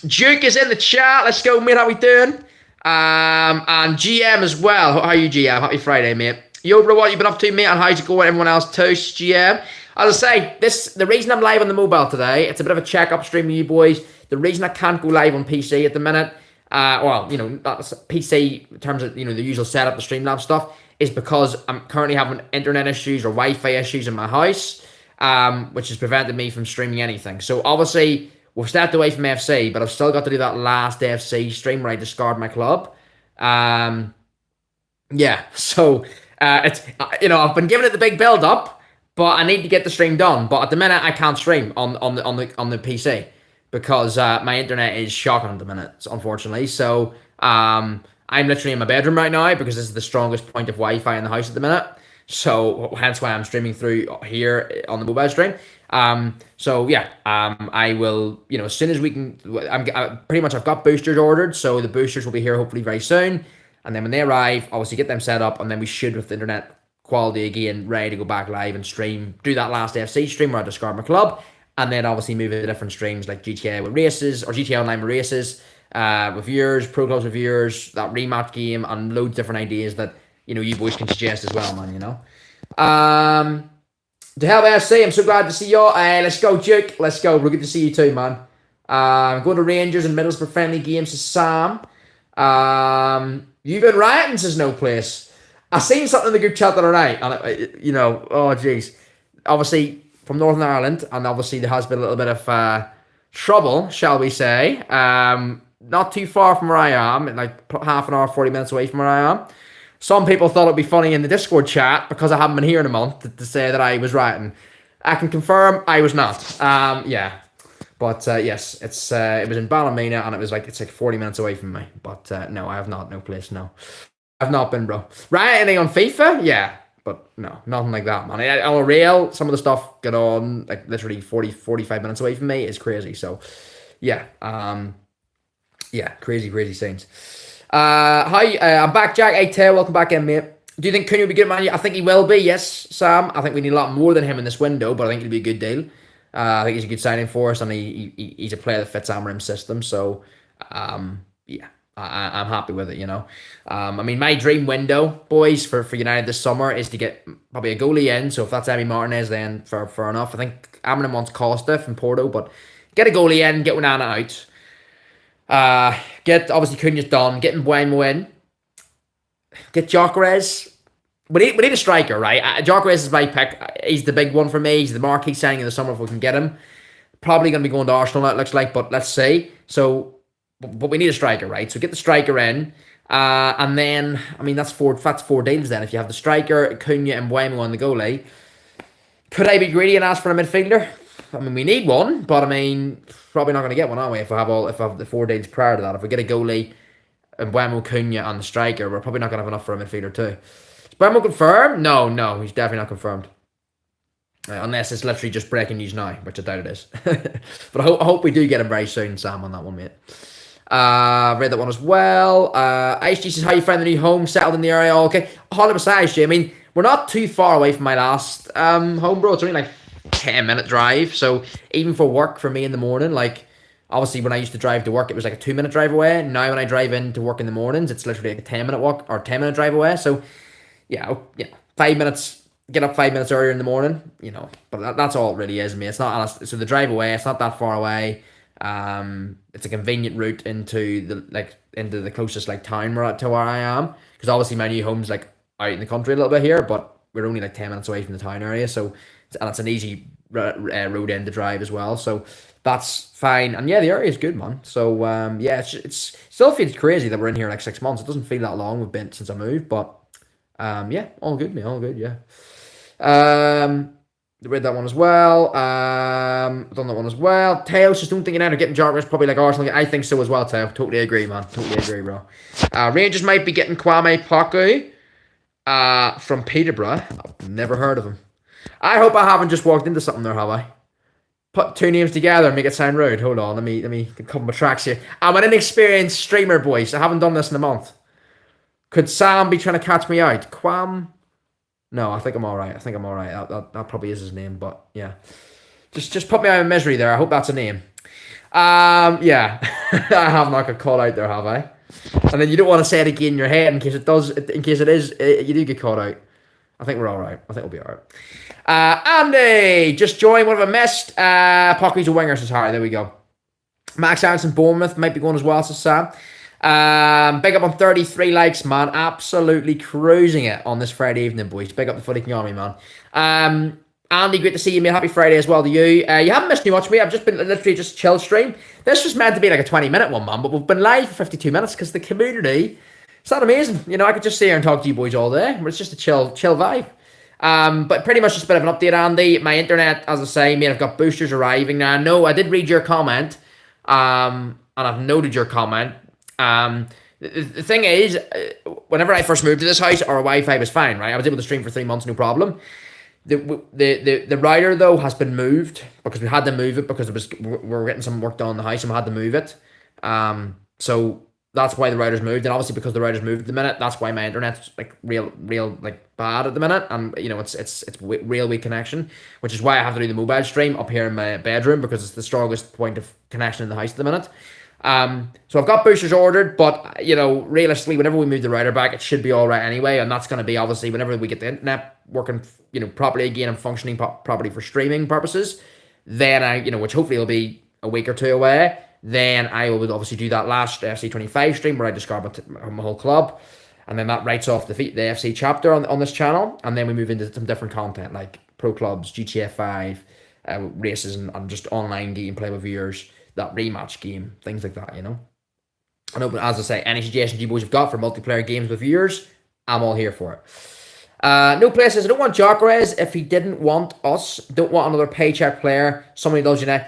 Duke is in the chat. Let's go, mate. How we doing? And GM as well. How are you, GM? Happy Friday, mate. Yo, bro, what you been up to, mate? And how's it going? Everyone else too, GM. As I say, the reason I'm live on the mobile today, it's a bit of a check-up stream with you boys. The reason I can't go live on PC at the minute, PC in terms of, the usual setup, the Streamlabs stuff, is because I'm currently having internet issues or Wi-Fi issues in my house, which has prevented me from streaming anything. So obviously, we've stepped away from FC, but I've still got to do that last FC stream where I discard my club. So it's I've been giving it the big build-up, but I need to get the stream done. But at the minute, I can't stream on the PC because my internet is shocking at the minute, unfortunately. So I'm literally in my bedroom right now because this is the strongest point of Wi-Fi in the house at the minute. So hence why I'm streaming through here on the mobile stream. I will, as soon as we can, I've got boosters ordered. So the boosters will be here hopefully very soon. And then when they arrive, obviously get them set up. And then we should, with the internet quality again, ready to go back live and stream, do that last FC stream where I discard my club. And then obviously move into different streams like GTA with races or GTA Online with races, with viewers, Pro Clubs with viewers, that rematch game, and loads of different ideas that, you boys can suggest as well, man, To help FC, I'm so glad to see you. Let's go, Duke. Let's go. We're good to see you too, man. Going to Rangers and Middlesbrough friendly games to Sam. You've been rioting, says no place. I seen something in the group chat the other night, and oh jeez. Obviously from Northern Ireland, and obviously there has been a little bit of trouble, shall we say. Not too far from where I am, like half an hour, 40 minutes away from where I am. Some people thought it'd be funny in the Discord chat because I haven't been here in a month to say that I was rioting. I can confirm I was not. But yes, it was in Ballymena, and it's like 40 minutes away from me. But no, I have not. No place. No, I've not been, bro. Rioting on FIFA, yeah, but no, nothing like that, man. On a rail, some of the stuff got on like literally 45 minutes away from me is crazy. So yeah, crazy scenes. Hi, I'm back, Jack. Hey, Tail, welcome back in, mate. Do you think Cunha will be good, man? I think he will be, yes, Sam. I think we need a lot more than him in this window, but I think it'll be a good deal. I think he's a good signing for us, and he's a player that fits Amarim's system. So, yeah, I'm happy with it, you know. I mean, my dream window, boys, for United this summer is to get probably a goalie in. So if that's Emi Martinez, then fair enough. I think Amarim wants Costa from Porto, but get a goalie in, get Onana out. Get obviously Cunha's done. Getting Buemo in. Get Gyökeres. We need a striker, right? Gyökeres is my pick. He's the big one for me. He's the marquee signing in the summer if we can get him. Probably going to be going to Arsenal, it looks like, but let's see. So, but we need a striker, right? So get the striker in. And then, I mean, that's four deals then. If you have the striker, Cunha and Buemo on the goalie. Could I be greedy and ask for a midfielder? I mean, we need one, but I mean, probably not going to get one, are we? If I have the 4 deals prior to that, if we get a goalie and Buemo, Cunha, and the striker, we're probably not going to have enough for a midfielder too. Is Buemo confirmed? No, he's definitely not confirmed. Unless it's literally just breaking news now, which I doubt it is. But I hope we do get him very soon, Sam, on that one, mate. Read that one as well. ISG says, how you find the new home, settled in the area? Okay, 100% ISG. I mean, we're not too far away from my last home, bro. It's only like 10-minute drive. So even for work for me in the morning, like obviously when I used to drive to work, it was like a 2-minute drive away. Now when I drive in to work in the mornings, it's literally like a 10-minute walk or 10-minute drive away. So yeah, 5 minutes, get up 5 minutes earlier in the morning, you know, but that's all it really is, mate. It's not, so the drive away, it's not that far away. It's a convenient route into the closest like town to where I am, because obviously my new home's like out in the country a little bit here, but we're only like 10 minutes away from the town area, so and it's an easy road end to drive as well, so that's fine. And yeah, the area is good, man. So yeah, it's still feels crazy that we're in here like 6 months. It doesn't feel that long we've been since I moved, but yeah, all good, mate, all good. Yeah. Read that one as well. Done that one as well. Tails, just don't think United are getting Gyökeres probably like Arsenal. I think so as well, Tail. Totally agree, man. Totally agree, bro. Rangers might be getting Kwame Poku from Peterborough. I've never heard of him. I hope I haven't just walked into something there, have I? Put two names together and make it sound rude. Hold on, let me cover my tracks here. I'm an inexperienced streamer, boys. I haven't done this in a month. Could Sam be trying to catch me out? No, I think I'm all right. That probably is his name, but yeah. Just put me out of misery there. I hope that's a name. Yeah. I have not got caught out there, have I? And then you don't want to say it again in your head in case it is, you do get caught out. I think we're all right. I think we'll be all right. Andy, just joined. What have I missed? Pockery's a winger, says Harry. There we go. Max Anderson, Bournemouth, might be going as well, says Sam. Big up on 33 likes, man. Absolutely cruising it on this Friday evening, boys. Big up the Footy King Army, man. Andy, great to see you, mate. Happy Friday as well to you. You haven't missed too much, mate. I've just been literally just chill stream. This was meant to be like a 20-minute one, man, but we've been live for 52 minutes because the community, it's not amazing. You know, I could just sit here and talk to you boys all day, but it's just a chill vibe. But pretty much just a bit of an update, Andy. My internet, as I say, mate, I've got boosters arriving now. No, I did read your comment, and I've noted your comment. The thing is, whenever I first moved to this house, our Wi-Fi was fine, right? I was able to stream for 3 months, no problem. The router though has been moved because we had to move it because we were getting some work done in the house and we had to move it. So that's why the router's moved, and obviously because the router's moved at the minute, that's why my internet's like real like bad at the minute, and you know it's real weak connection, which is why I have to do the mobile stream up here in my bedroom because it's the strongest point of connection in the house at the minute. So I've got boosters ordered, but you know, realistically, whenever we move the router back, it should be all right anyway, and that's going to be obviously whenever we get the internet working, you know, properly again and functioning properly for streaming purposes. Then I, you know, which hopefully will be a week or two away. Then I will obviously do that last FC25 stream where I describe my whole club, and then that writes off the FC chapter on this channel, and then we move into some different content like pro clubs, GTA 5, races, and just online gameplay with viewers. That rematch game, things like that, you know. I know, but as I say, any suggestions you boys have got for multiplayer games with viewers, I'm all here for it. No places. I don't want Gyökeres if he didn't want us. Don't want another paycheck player. Somebody does, you know.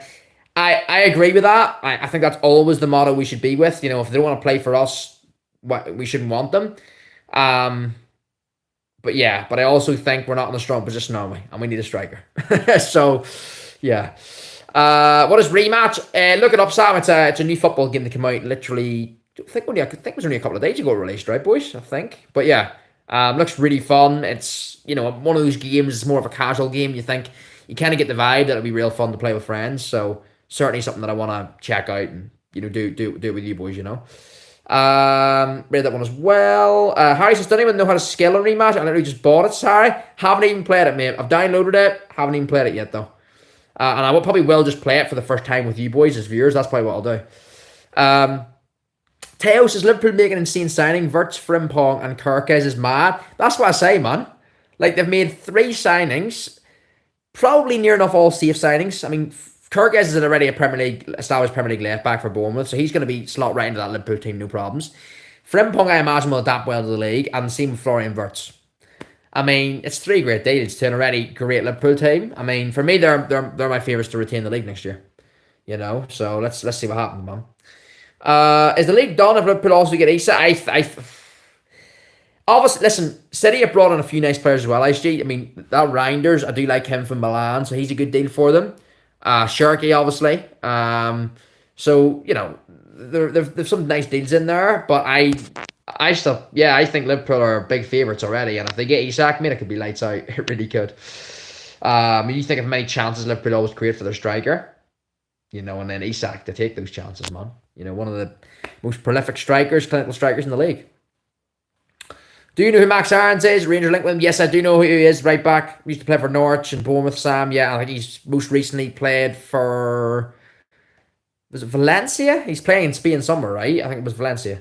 I agree with that. I think that's always the motto we should be with. You know, if they don't want to play for us, we shouldn't want them. But yeah, but I also think we're not in a strong position, are we? And we need a striker. So, yeah. What is rematch? Look it up, Sam. It's a new football game that came out literally I think it was only a couple of days ago it released, right, boys? I think. But yeah, looks really fun. It's one of those games. It's more of a casual game. You think you kind of get the vibe that it'll be real fun to play with friends. So certainly something that I want to check out and do it with you boys. Read that one as well. Harry says, don't even know how to skill a rematch. I literally just bought it. Sorry, haven't even played it, mate. I've downloaded it. Haven't even played it yet though. And I will probably just play it for the first time with you boys as viewers. That's probably what I'll do. Teo says Liverpool make an insane signing. Wirtz, Frimpong, and Kirkes is mad. That's what I say, man. Like they've made 3 signings, probably near enough all safe signings. I mean, Kirkes is already established Premier League left back for Bournemouth, so he's going to be slot right into that Liverpool team, no problems. Frimpong, I imagine, will adapt well to the league, and the same with Florian Wirtz. I mean, it's 3 great deals to an already great Liverpool team. I mean, for me, they're my favourites to retain the league next year. So let's see what happens, man. Is the league done if Liverpool also get Isak? Obviously, listen, City have brought in a few nice players as well, ISG. I mean, that Reinders, I do like him from Milan, so he's a good deal for them. Sharky, obviously. So, there's some nice deals in there, but I think Liverpool are big favourites already, and if they get Isak, mate, it could be lights out. It really could. You think of how many chances Liverpool always create for their striker, and then Isak to take those chances, man. One of the most prolific clinical strikers in the league. Do you know who Max Aarons is? Rangers link with him? Yes, I do know who he is. Right back. He used to play for Norwich and Bournemouth, Sam. Yeah, I think he's most recently played for... Was it Valencia? He's playing in Spain somewhere, right? I think it was Valencia.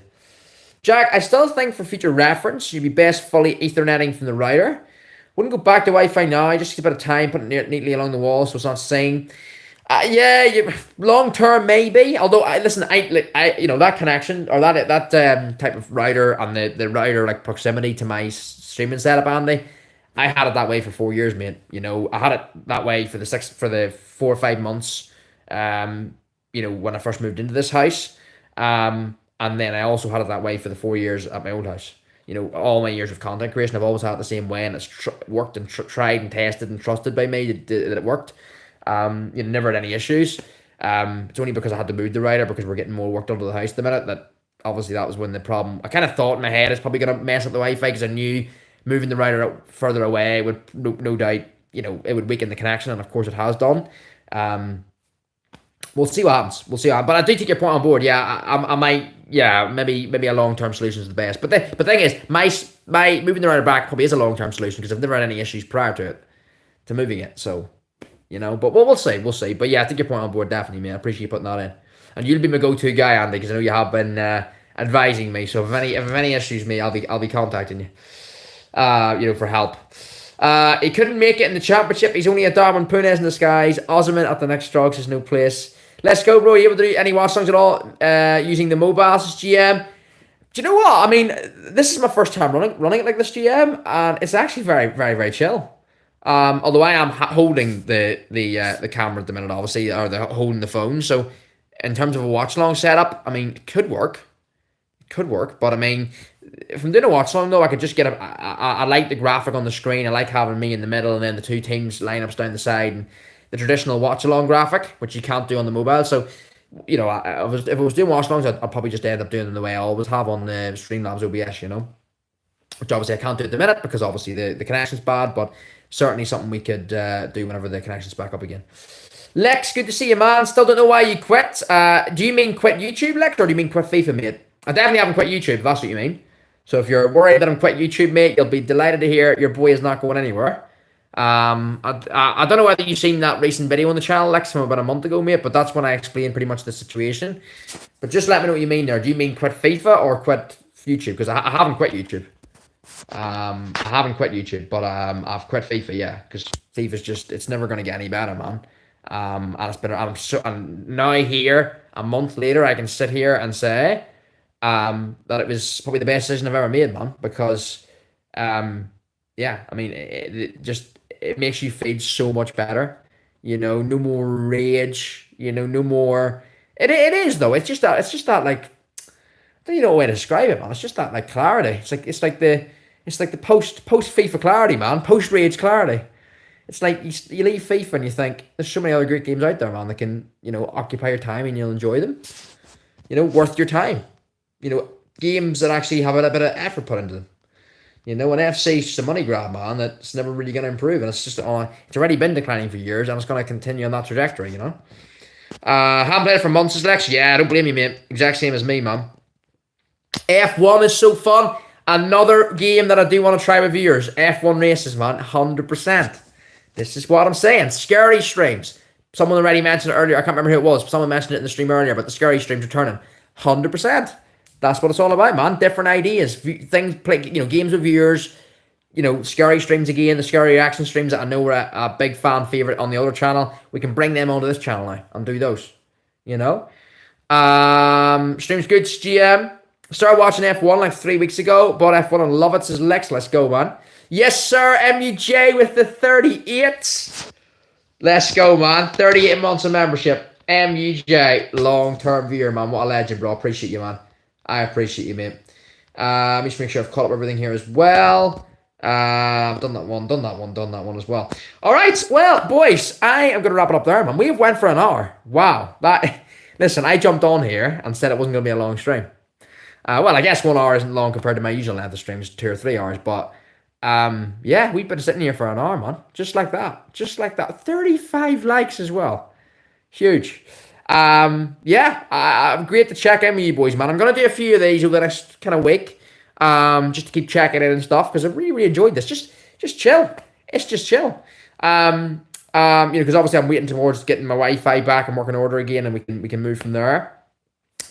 Jack, I still think for future reference, you'd be best fully Ethernetting from the router. Wouldn't go back to Wi-Fi now. Just a bit of time, put it neatly along the wall so it's not saying... long term maybe. Although that connection or that type of router and the router like proximity to my streaming setup, Andy. I had it that way for 4 years, mate. I had it that way for the 4 or 5 months. When I first moved into this house, and then I also had it that way for the 4 years at my old house. All my years of content creation, I've always had it the same way, and it's worked and tried and tested and trusted by me that it worked. Never had any issues. It's only because I had to move the router because we're getting more work done to the house at the minute that obviously that was when the problem. I kind of thought in my head it's probably gonna mess up the Wi-Fi because I knew moving the router out further away would no doubt it would weaken the connection, and of course it has done. We'll see what happens. But I do take your point on board. Yeah, I might. Yeah, maybe a long-term solution is the best. But the thing is, my moving the router back probably is a long-term solution because I've never had any issues prior to moving it. So. But we'll see. But yeah, I think your point on board definitely, man. I appreciate you putting that in. And you'll be my go-to guy, Andy, because I know you have been advising me. So if any issues, me, I'll be contacting you. For help. He couldn't make it in the championship. He's only a Darwin Punes in disguise. Osman at the next Strokes is no place. Let's go, bro. Are you able to do any watch songs at all using the mobiles as GM? Do you know what? I mean, this is my first time running it like this GM, and it's actually very, very, very chill. Although I am holding the camera at the minute, obviously, or holding the phone. So, in terms of a watch long setup, I mean, it could work. But I mean, if I'm doing a watch long though, I could just get I like the graphic on the screen. I like having me in the middle and then the 2 teams lineups down the side and the traditional watch along graphic, which you can't do on the mobile. So, if I was doing watch longs, I'd probably just end up doing them the way I always have on the Streamlabs OBS. Which obviously I can't do at the minute because obviously the connection's bad, but. Certainly something we could do whenever the connection's back up again. Lex, good to see you, man. Still don't know why you quit. Do you mean quit YouTube, Lex, or do you mean quit FIFA, mate? I definitely haven't quit YouTube, if that's what you mean. So if you're worried that I'm quit YouTube, mate, you'll be delighted to hear your boy is not going anywhere. I don't know whether you've seen that recent video on the channel, Lex, from about a month ago, mate, but that's when I explained pretty much the situation. But just let me know what you mean there. Do you mean quit FIFA or quit YouTube? Because I haven't quit YouTube. I haven't quit YouTube, but I've quit FIFA, yeah, because FIFA's it's never going to get any better, man. And and now here, a month later, I can sit here and say that it was probably the best decision I've ever made, man, because I mean, it makes you feel so much better, no more rage, no more. It is though. It's just that like, I don't even know a way to describe it, man. It's just that like clarity. It's like the post FIFA clarity, man. Post rage clarity. It's like you leave FIFA and you think there's so many other great games out there, man, that can occupy your time and you'll enjoy them. Worth your time. games that actually have a bit of effort put into them. An FC's just a money grab, man, that's never really going to improve. And it's already been declining for years, and it's going to continue on that trajectory, Haven't played it for months, is Lex. Yeah, don't blame me, mate. Exact same as me, man. F1 is so fun. Another game that I do want to try with viewers. F1 races, man. 100%. This is what I'm saying. Scary streams. Someone already mentioned it earlier. I can't remember who it was. Someone mentioned it in the stream earlier, but the scary streams returning. 100%. That's what it's all about, man. Different ideas. Things, games with viewers. Scary streams again. The scary reaction streams that I know were a big fan favorite on the other channel. We can bring them onto this channel now and do those. Streams good, GM. Started watching F1 like 3 weeks ago. Bought F1 and love it, says Lex. Let's go, man. Yes, sir. MUJ with the 38. Let's go, man. 38 months of membership. MUJ, long-term viewer, man. What a legend, bro. Appreciate you, man. I appreciate you, mate. Let me just make sure I've caught up everything here as well. Done that one as well. All right, well, boys, I am going to wrap it up there, man. We went for an hour. Wow. Listen, I jumped on here and said it wasn't going to be a long stream. Well, I guess 1 hour isn't long compared to my usual length of streams, 2 or 3 hours, but yeah, we've been sitting here for an hour, man. Just like that. 35 likes as well. Huge. Yeah, great to check in with you boys, man. I'm going to do a few of these over the next kind of week, just to keep checking in and stuff, because I really, really enjoyed this. Just chill. It's just chill. Because obviously I'm waiting towards getting my Wi-Fi back and working order again, and we can move from there.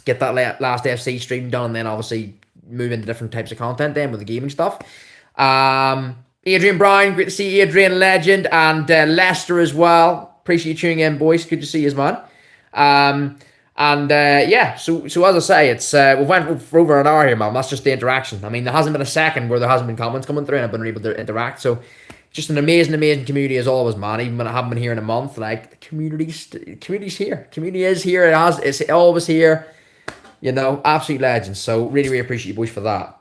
Get that last FC stream done, and then obviously move into different types of content then with the gaming stuff. Adrian Brown, great to see Adrian, legend, and Lester as well. Appreciate you tuning in, boys. Good to see you, man. Yeah, so as I say, it's we've went for over an hour here, man. That's just the interaction. I mean, there hasn't been a second where there hasn't been comments coming through and I've been able to interact. So just an amazing community as always, man. Even when I haven't been here in a month, like the community's here. Community is here. It's always here. Absolute legends. So really, really appreciate you boys for that.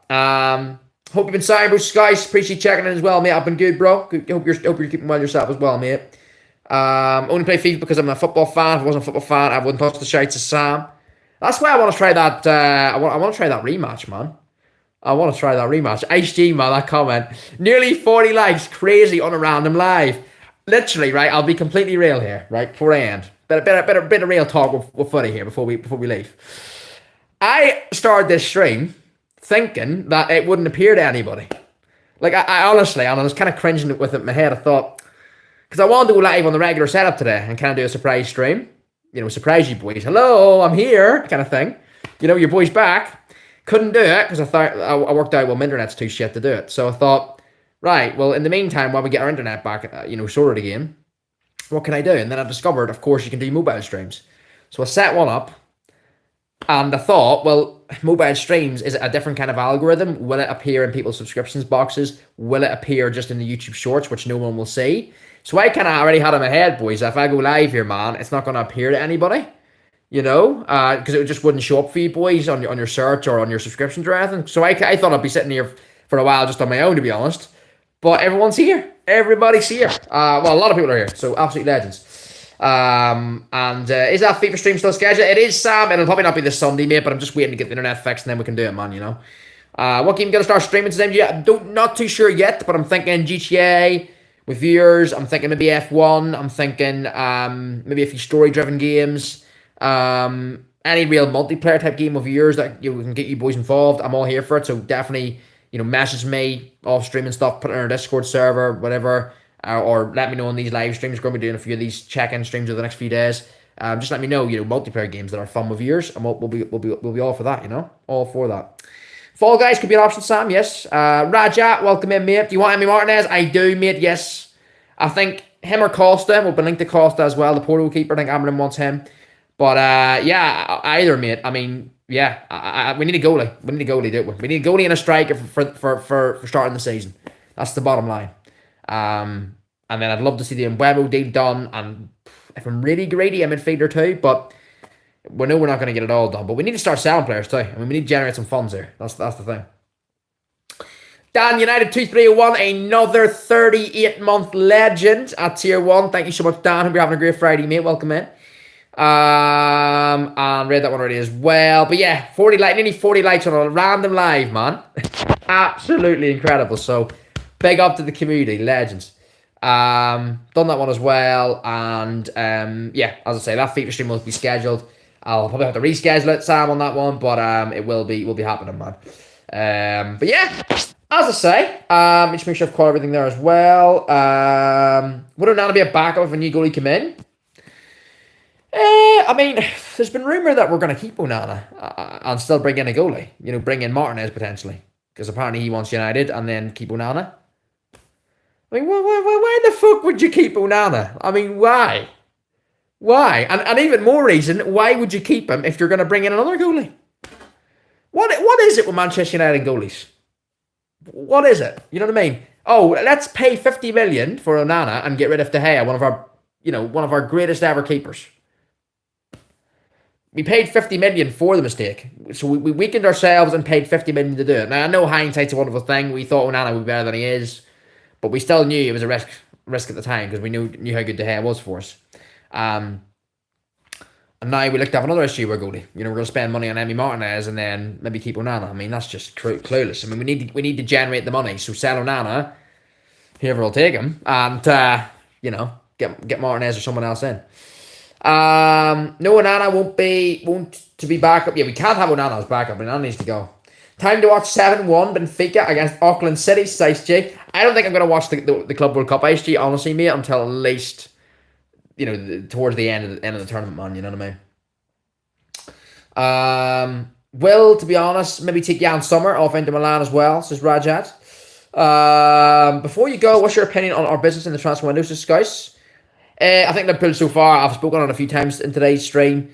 Hope you've been sorry, bro. Guys, appreciate checking in as well, mate. I've been good, bro. Hope you're keeping well yourself as well, mate. Only play FIFA because I'm a football fan. If I wasn't a football fan, I wouldn't touch the shite to Sam. That's why I want to try that. I want to try that rematch, man. I want to try that rematch. Ice G, man, that comment. Nearly 40 likes. Crazy on a random live. Literally, right? I'll be completely real here, right? Before I end. Bit of real talk with Footy here before we leave. I started this stream thinking that it wouldn't appear to anybody. Like, I honestly, and I was kind of cringing with it in my head. I thought, because I wanted to go live on the regular setup today and kind of do a surprise stream. Surprise you boys. Hello, I'm here, kind of thing. Your boy's back. Couldn't do it because I thought I worked out, well, my internet's too shit to do it. So I thought, right, well, in the meantime, while we get our internet back, sorted again, what can I do? And then I discovered, of course, you can do mobile streams. So I set one up. And I thought, well, mobile streams is a different kind of algorithm. Will it appear in people's subscriptions boxes? Will it appear just in the YouTube shorts, which no one will see? So I kind of already had in my head, boys, if I go live here, man, it's not going to appear to anybody, because it just wouldn't show up for you boys on your search or on your subscriptions or anything. So I thought I'd be sitting here for a while just on my own, to be honest. But everyone's here. Everybody's here. Well, a lot of people are here. So absolute legends. Is that FIFA stream still scheduled? It is, Sam. It'll probably not be this Sunday, mate, but I'm just waiting to get the internet fixed and then we can do it, man, What game gonna start streaming today? Yeah, not too sure yet, but I'm thinking GTA with viewers. I'm thinking maybe F1. I'm thinking maybe a few story-driven games. Any real multiplayer type game with viewers that we can get you boys involved. I'm all here for it, so definitely, message me off streaming stuff, put it on our Discord server, whatever. Or let me know on these live streams. We're going to be doing a few of these check-in streams over the next few days. Just let me know, multiplayer games that are fun with viewers, and we'll be all for that, all for that. Fall Guys could be an option, Sam. Yes. Rajat, welcome in, mate. Do you want Emmy Martinez? I do, mate. Yes. I think him or Costa. We've been linked to Costa as well, the Porto keeper. I think Amarin wants him. But yeah, either, mate. I mean, yeah, we need a goalie. We need a goalie, don't we? We need a goalie and a striker for starting the season. That's the bottom line. And then I'd love to see the Mbeumo deal done, and if I'm really greedy, a midfielder too, but we know we're not going to get it all done, but we need to start selling players too. I mean, we need to generate some funds here. That's the thing. Dan United 2301, another 38-month legend at tier 1. Thank you so much, Dan. Hope you're having a great Friday, mate. Welcome in. And read that one already as well. But yeah, 40 like nearly 40 likes on a random live, man. Absolutely incredible. So big up to the community, legends. Done that one as well, and yeah, as I say, that feature stream will be scheduled. I'll probably have to reschedule it, Sam, on that one, but it will be happening, man. But yeah, as I say, just make sure I've caught everything there as well. Would Onana be a backup if a new goalie come in? I mean, there's been rumour that we're going to keep Onana and still bring in a goalie. You know, bring in Martinez potentially, because apparently he wants United, and then keep Onana. I mean, why the fuck would you keep Onana? I mean, why? Why? And even more reason, why would you keep him if you're going to bring in another goalie? What is it with Manchester United goalies? What is it? You know what I mean? Oh, let's pay 50 million for Onana and get rid of De Gea, one of our greatest ever keepers. We paid 50 million for the mistake. So we weakened ourselves and paid 50 million to do it. Now, I know hindsight's a wonderful thing. We thought Onana would be better than he is. But we still knew it was a risk at the time because we knew how good De Gea was for us. And now we looked to have another issue with goalie. You know, we're going to spend money on Emi Martinez and then maybe keep Onana. I mean, that's just clueless. I mean, we need to generate the money. So sell Onana, whoever will take him, and get Martinez or someone else in. No, Onana won't to be backup. Yeah, we can't have Onana as backup. Onana needs to go. Time to watch 7-1 Benfica against Auckland City, Ice G. I don't think I'm going to watch the Club World Cup, Ice G, honestly, mate, until at least, towards the end of the tournament, man. You know what I mean? Will, to be honest, maybe take Jan Sommer off into Milan as well, says Rajat. Before you go, what's your opinion on our business in the transfer window, says Scouse? I think Liverpool so far, I've spoken on it a few times in today's stream.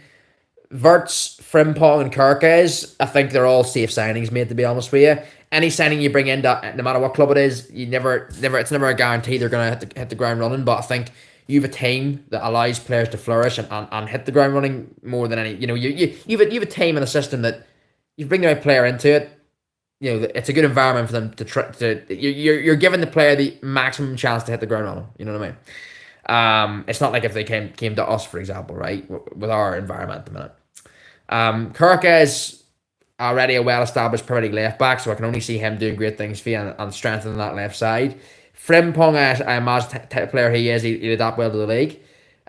Verts, Frimpong, and Kirkes, I think they're all safe signings, mate, to be honest with you. Any signing you bring in, no matter what club it is, it's never a guarantee they're going to hit the ground running, but I think you have a team that allows players to flourish and hit the ground running more than any. You have a team and a system that you bring the right player into it. It's a good environment for them to try you're giving the player the maximum chance to hit the ground running. You know what I mean? It's not like if they came to us, for example, right, with our environment at the minute. Kirk is already a well-established Premier League left-back, so I can only see him doing great things for you and strengthening that left side. Frimpong, I imagine, the type of player he is, he'd adapt well to the league.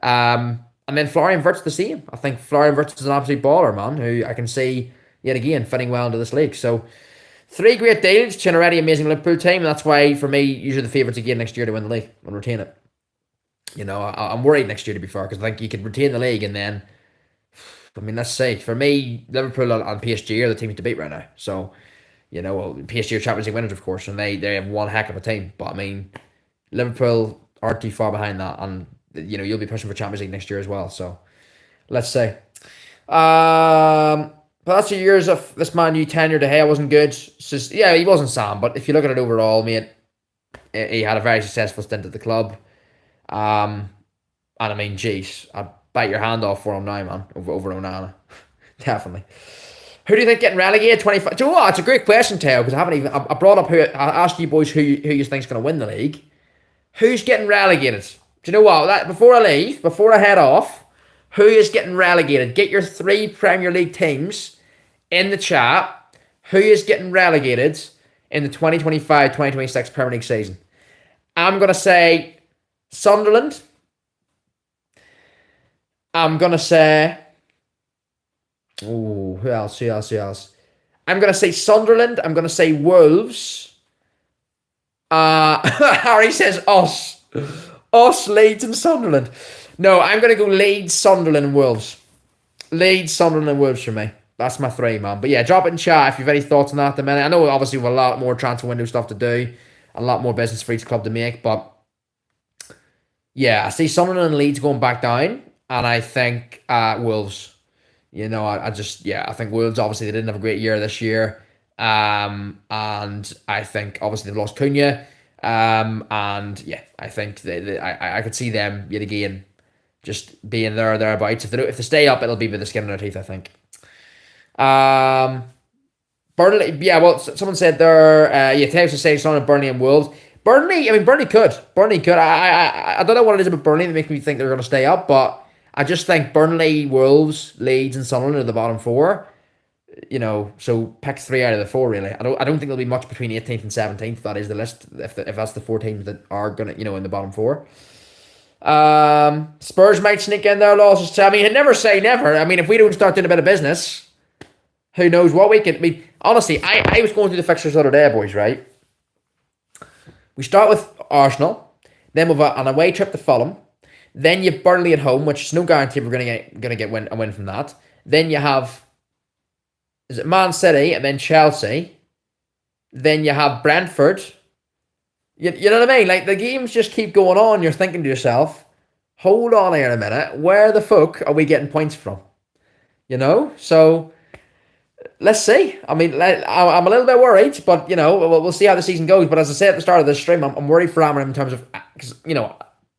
And then Florian Wirtz the same. I think Florian Wirtz is an absolute baller, man, who I can see, yet again, fitting well into this league. So, 3 great deals to an already amazing Liverpool team, and that's why, for me, usually the favourites again next year to win the league and retain it. I'm worried next year, to be fair, because I think you could retain the league and then, I mean, let's say, for me, Liverpool and PSG are the teams to beat right now. So, PSG are Champions League winners, of course, and they have one heck of a team. But, I mean, Liverpool aren't too far behind that, and, you'll be pushing for Champions League next year as well. So, let's say. But that's 2 years of this Man U tenure. De Gea wasn't good. Just, yeah, he wasn't Sam, but if you look at it overall, mate, he had a very successful stint at the club. And I mean, jeez, I'd bite your hand off for him now, man, over Onana. Definitely. Who do you think getting relegated? 25. Do you know what? It's a great question, Teo, because I brought up I asked you boys who you think's going to win the league. Who's getting relegated? Do you know what? Before I head off, who is getting relegated? Get your 3 Premier League teams in the chat. Who is getting relegated in the 2025-2026 Premier League season? I'm going to say Sunderland. I'm going to say... Oh, who else? I'm going to say Sunderland. I'm going to say Wolves. Harry says us. Us, Leeds and Sunderland. No, I'm going to go Leeds, Sunderland and Wolves. Leeds, Sunderland and Wolves for me. That's my 3, man. But yeah, drop it in chat if you have any thoughts on that at the minute. I know obviously we have a lot more transfer window stuff to do. A lot more business for each club to make. But yeah, I see Sunderland and Leeds going back down. And I think Wolves. I think Wolves, obviously, they didn't have a great year this year. And I think, obviously, they've lost Cunha. And, yeah, I think I could see them, yet again, just being there or thereabouts. If they stay up, it'll be with the skin on their teeth, I think. Burnley, yeah, well, someone said there, Taves was saying something about Burnley and Wolves. Burnley could. I don't know what it is about Burnley that makes me think they're going to stay up, but I just think Burnley, Wolves, Leeds, and Sunderland are the bottom four. So pick three out of the four really. I don't think there'll be much between 18th and 17th. That is the list. If that's the four teams that are gonna in the bottom four. Spurs might sneak in their losses. I mean, never say never. I mean, if we don't start doing a bit of business, who knows what we can. I mean, honestly, I was going through the fixtures the other day, boys. Right. We start with Arsenal, then we've an away trip to Fulham, then you have Burnley at home, which is no guarantee we're gonna get a win from that. Then you have is it Man City and then Chelsea, then you have Brentford. You know what I mean? Like the games just keep going on. You're thinking to yourself, hold on here a minute, where the fuck are we getting points from? So let's see. I mean, I'm a little bit worried, but we'll see how the season goes. But as I said at the start of this stream, I'm worried for Amram in terms of, because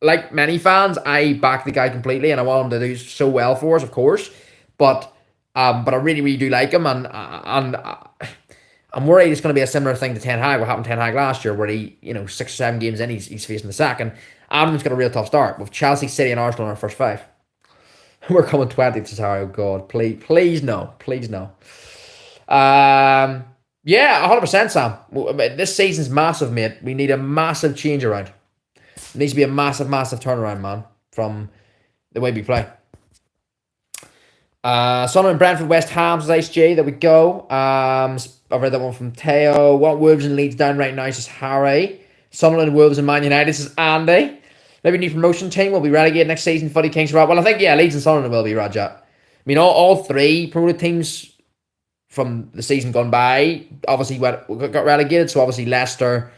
like many fans, I back the guy completely, and I want him to do so well for us, of course. But I really, really do like him, and I'm worried it's going to be a similar thing to Ten Hag. What happened to Ten Hag last year, where he, 6 or 7 games in, he's facing the sack, and Adam's got a real tough start with Chelsea, City, and Arsenal in our first 5. We're coming 20th, Cesaro. Oh God, please no. Yeah, 100%, Sam. This season's massive, mate. We need a massive change around. It needs to be a massive, massive turnaround, man, from the way we play. Sunderland, Brentford, West Ham, says HJ. There we go. I've read that one from Teo. What Wolves and Leeds down right now, says Harry. Sunderland, Wolves, and Man United, says Andy. Maybe new promotion team will be relegated next season. Footy Kings. Well, I think, yeah, Leeds and Sunderland will be, Rajat. I mean, all 3 promoted teams from the season gone by obviously got relegated. So obviously Leicester,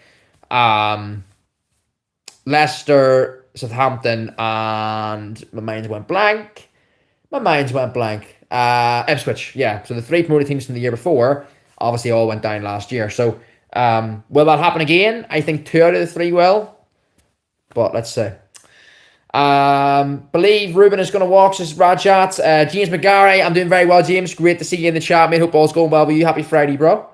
Southampton, and my mind went blank. Ipswich, yeah. So the 3 promoted teams from the year before obviously all went down last year. So will that happen again? I think 2 out of the 3 will. But let's see. Believe Ruben is going to walk, says Rajat. James McGarry, I'm doing very well, James. Great to see you in the chat, mate. Hope all's going well with you. Happy Friday, bro.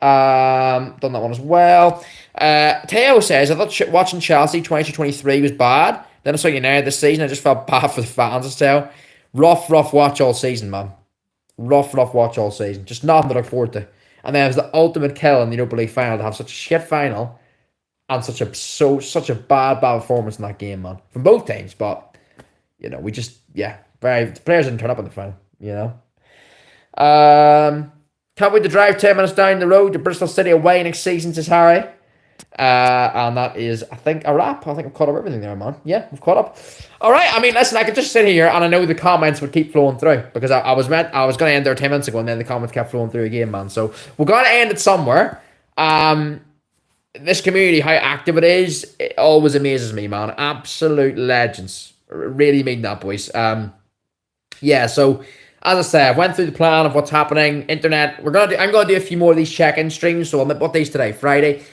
Done that one as well. Teo says, I thought watching Chelsea 22-23 was bad. Then I saw United this season. I just felt bad for the fans, Teo. Rough watch all season, man. Rough watch all season. Just nothing to look forward to. And then it was the ultimate kill in the Europa League final to have such a shit final and such a bad performance in that game, man. From both teams, but we just the players didn't turn up in the final, Can't wait to drive 10 minutes down the road to Bristol City away next season, says Harry. And that is, I think, a wrap. I think I've caught up everything there, man. Yeah, we've caught up. All right. I mean, listen, I could just sit here and I know the comments would keep flowing through because I was going to end there 10 minutes ago and then the comments kept flowing through again, man. So we're going to end it somewhere. This community, how active it is, it always amazes me, man. Absolute legends. Really mean that, boys. Yeah, so as I said, I went through the plan of what's happening. Internet. I'm gonna do a few more of these check-in streams. So what day's today? Friday.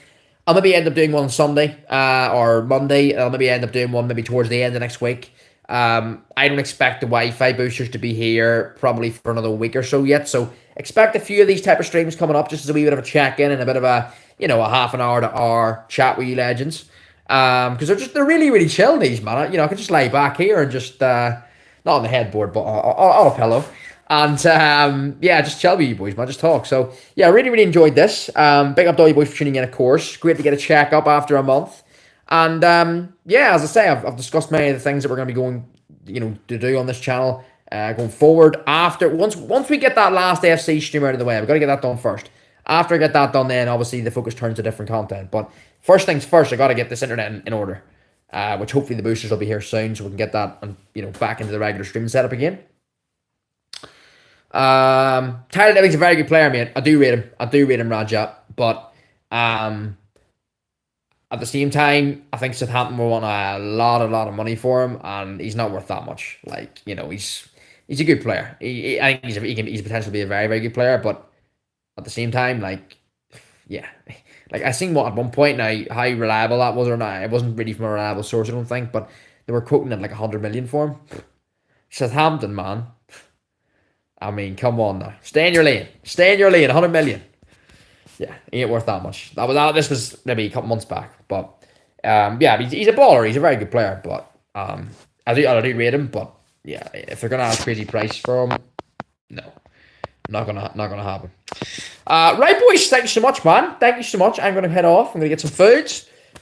I'll maybe end up doing one on Sunday or Monday. I'll maybe end up doing one maybe towards the end of next week. I don't expect the Wi-Fi boosters to be here probably for another week or so yet. So expect a few of these type of streams coming up just as a wee bit of a check-in and a bit of a a half an hour to hour chat with you legends. Because they're really, really chill, these, man. I can just lay back here and just not on the headboard, but on a pillow. And just chill with you boys, man. Just talk. So yeah, I really, really enjoyed this. Big up to all you boys for tuning in, of course. Great to get a check up after a month. And as I say, I've discussed many of the things that we're going to be going, to do on this channel going forward. Once we get that last FC stream out of the way, we've got to get that done first. After I get that done, then obviously the focus turns to different content. But first things first, I got to get this internet in order, which hopefully the boosters will be here soon, so we can get that back into the regular streaming setup again. Tyler Living's a very good player, mate. I do rate him, Raja. But at the same time, I think Southampton will want a lot of money for him, and he's not worth that much. Like he's a good player. I think he's potentially be a very, very good player, but at the same time, like I seen at one point now how reliable that was or not. It wasn't really from a reliable source, I don't think, but they were quoting it like 100 million for him. Southampton, man. I mean, come on now. Stay in your lane. 100 million. Yeah, he ain't worth that much. This was maybe a couple months back, but he's a baller. He's a very good player, but I do rate him, but yeah, if they're gonna ask crazy price for him, no, not gonna happen. Right, boys, thank you so much, man. Thank you so much. I'm gonna head off. I'm gonna get some food.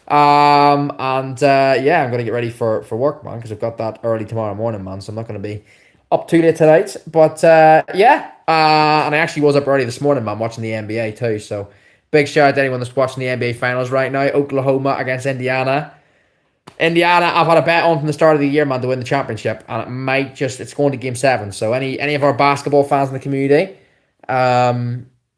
And yeah, I'm gonna get ready for work, man, because I've got that early tomorrow morning, man. So I'm not gonna be up too late tonight. But yeah, and I actually was up early this morning, man, watching the NBA too. So big shout out to anyone that's watching the NBA finals right now. Oklahoma against Indiana. Indiana, I've had a bet on from the start of the year, man, to win the championship, and it's going to game 7. So any of our basketball fans in the community, yeah,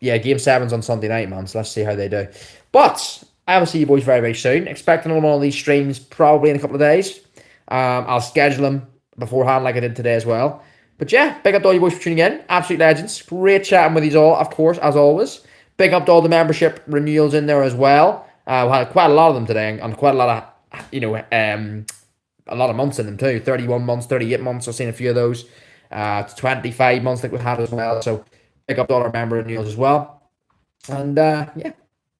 game 7's on Sunday night, man. So let's see how they do. But I will see you boys very, very soon. Expecting on one of these streams probably in a couple of days. I'll schedule them beforehand like I did today as well. But yeah, big up to all you boys for tuning in. Absolute legends. Great chatting with you all, of course, as always. Big up to all the membership renewals in there as well. We had quite a lot of them today, and quite a lot of a lot of months in them too. 31 months, 38 months. I've seen a few of those. 25 months that we had as well. So pick up all our member renewals as well. And yeah,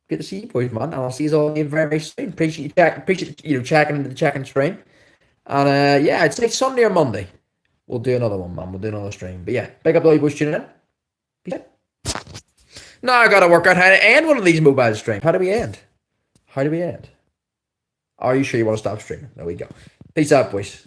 good to see you boys, man. And I'll see you all again very, very soon. Appreciate you checking into the checking stream. And yeah, I'd say Sunday or Monday. We'll do another one, man. We'll do another stream. But yeah, pick up all you boys tuning in. Peace out. Now I gotta work out how to end one of these mobile streams. How do we end? Are you sure you want to stop streaming? There we go. Peace out, boys.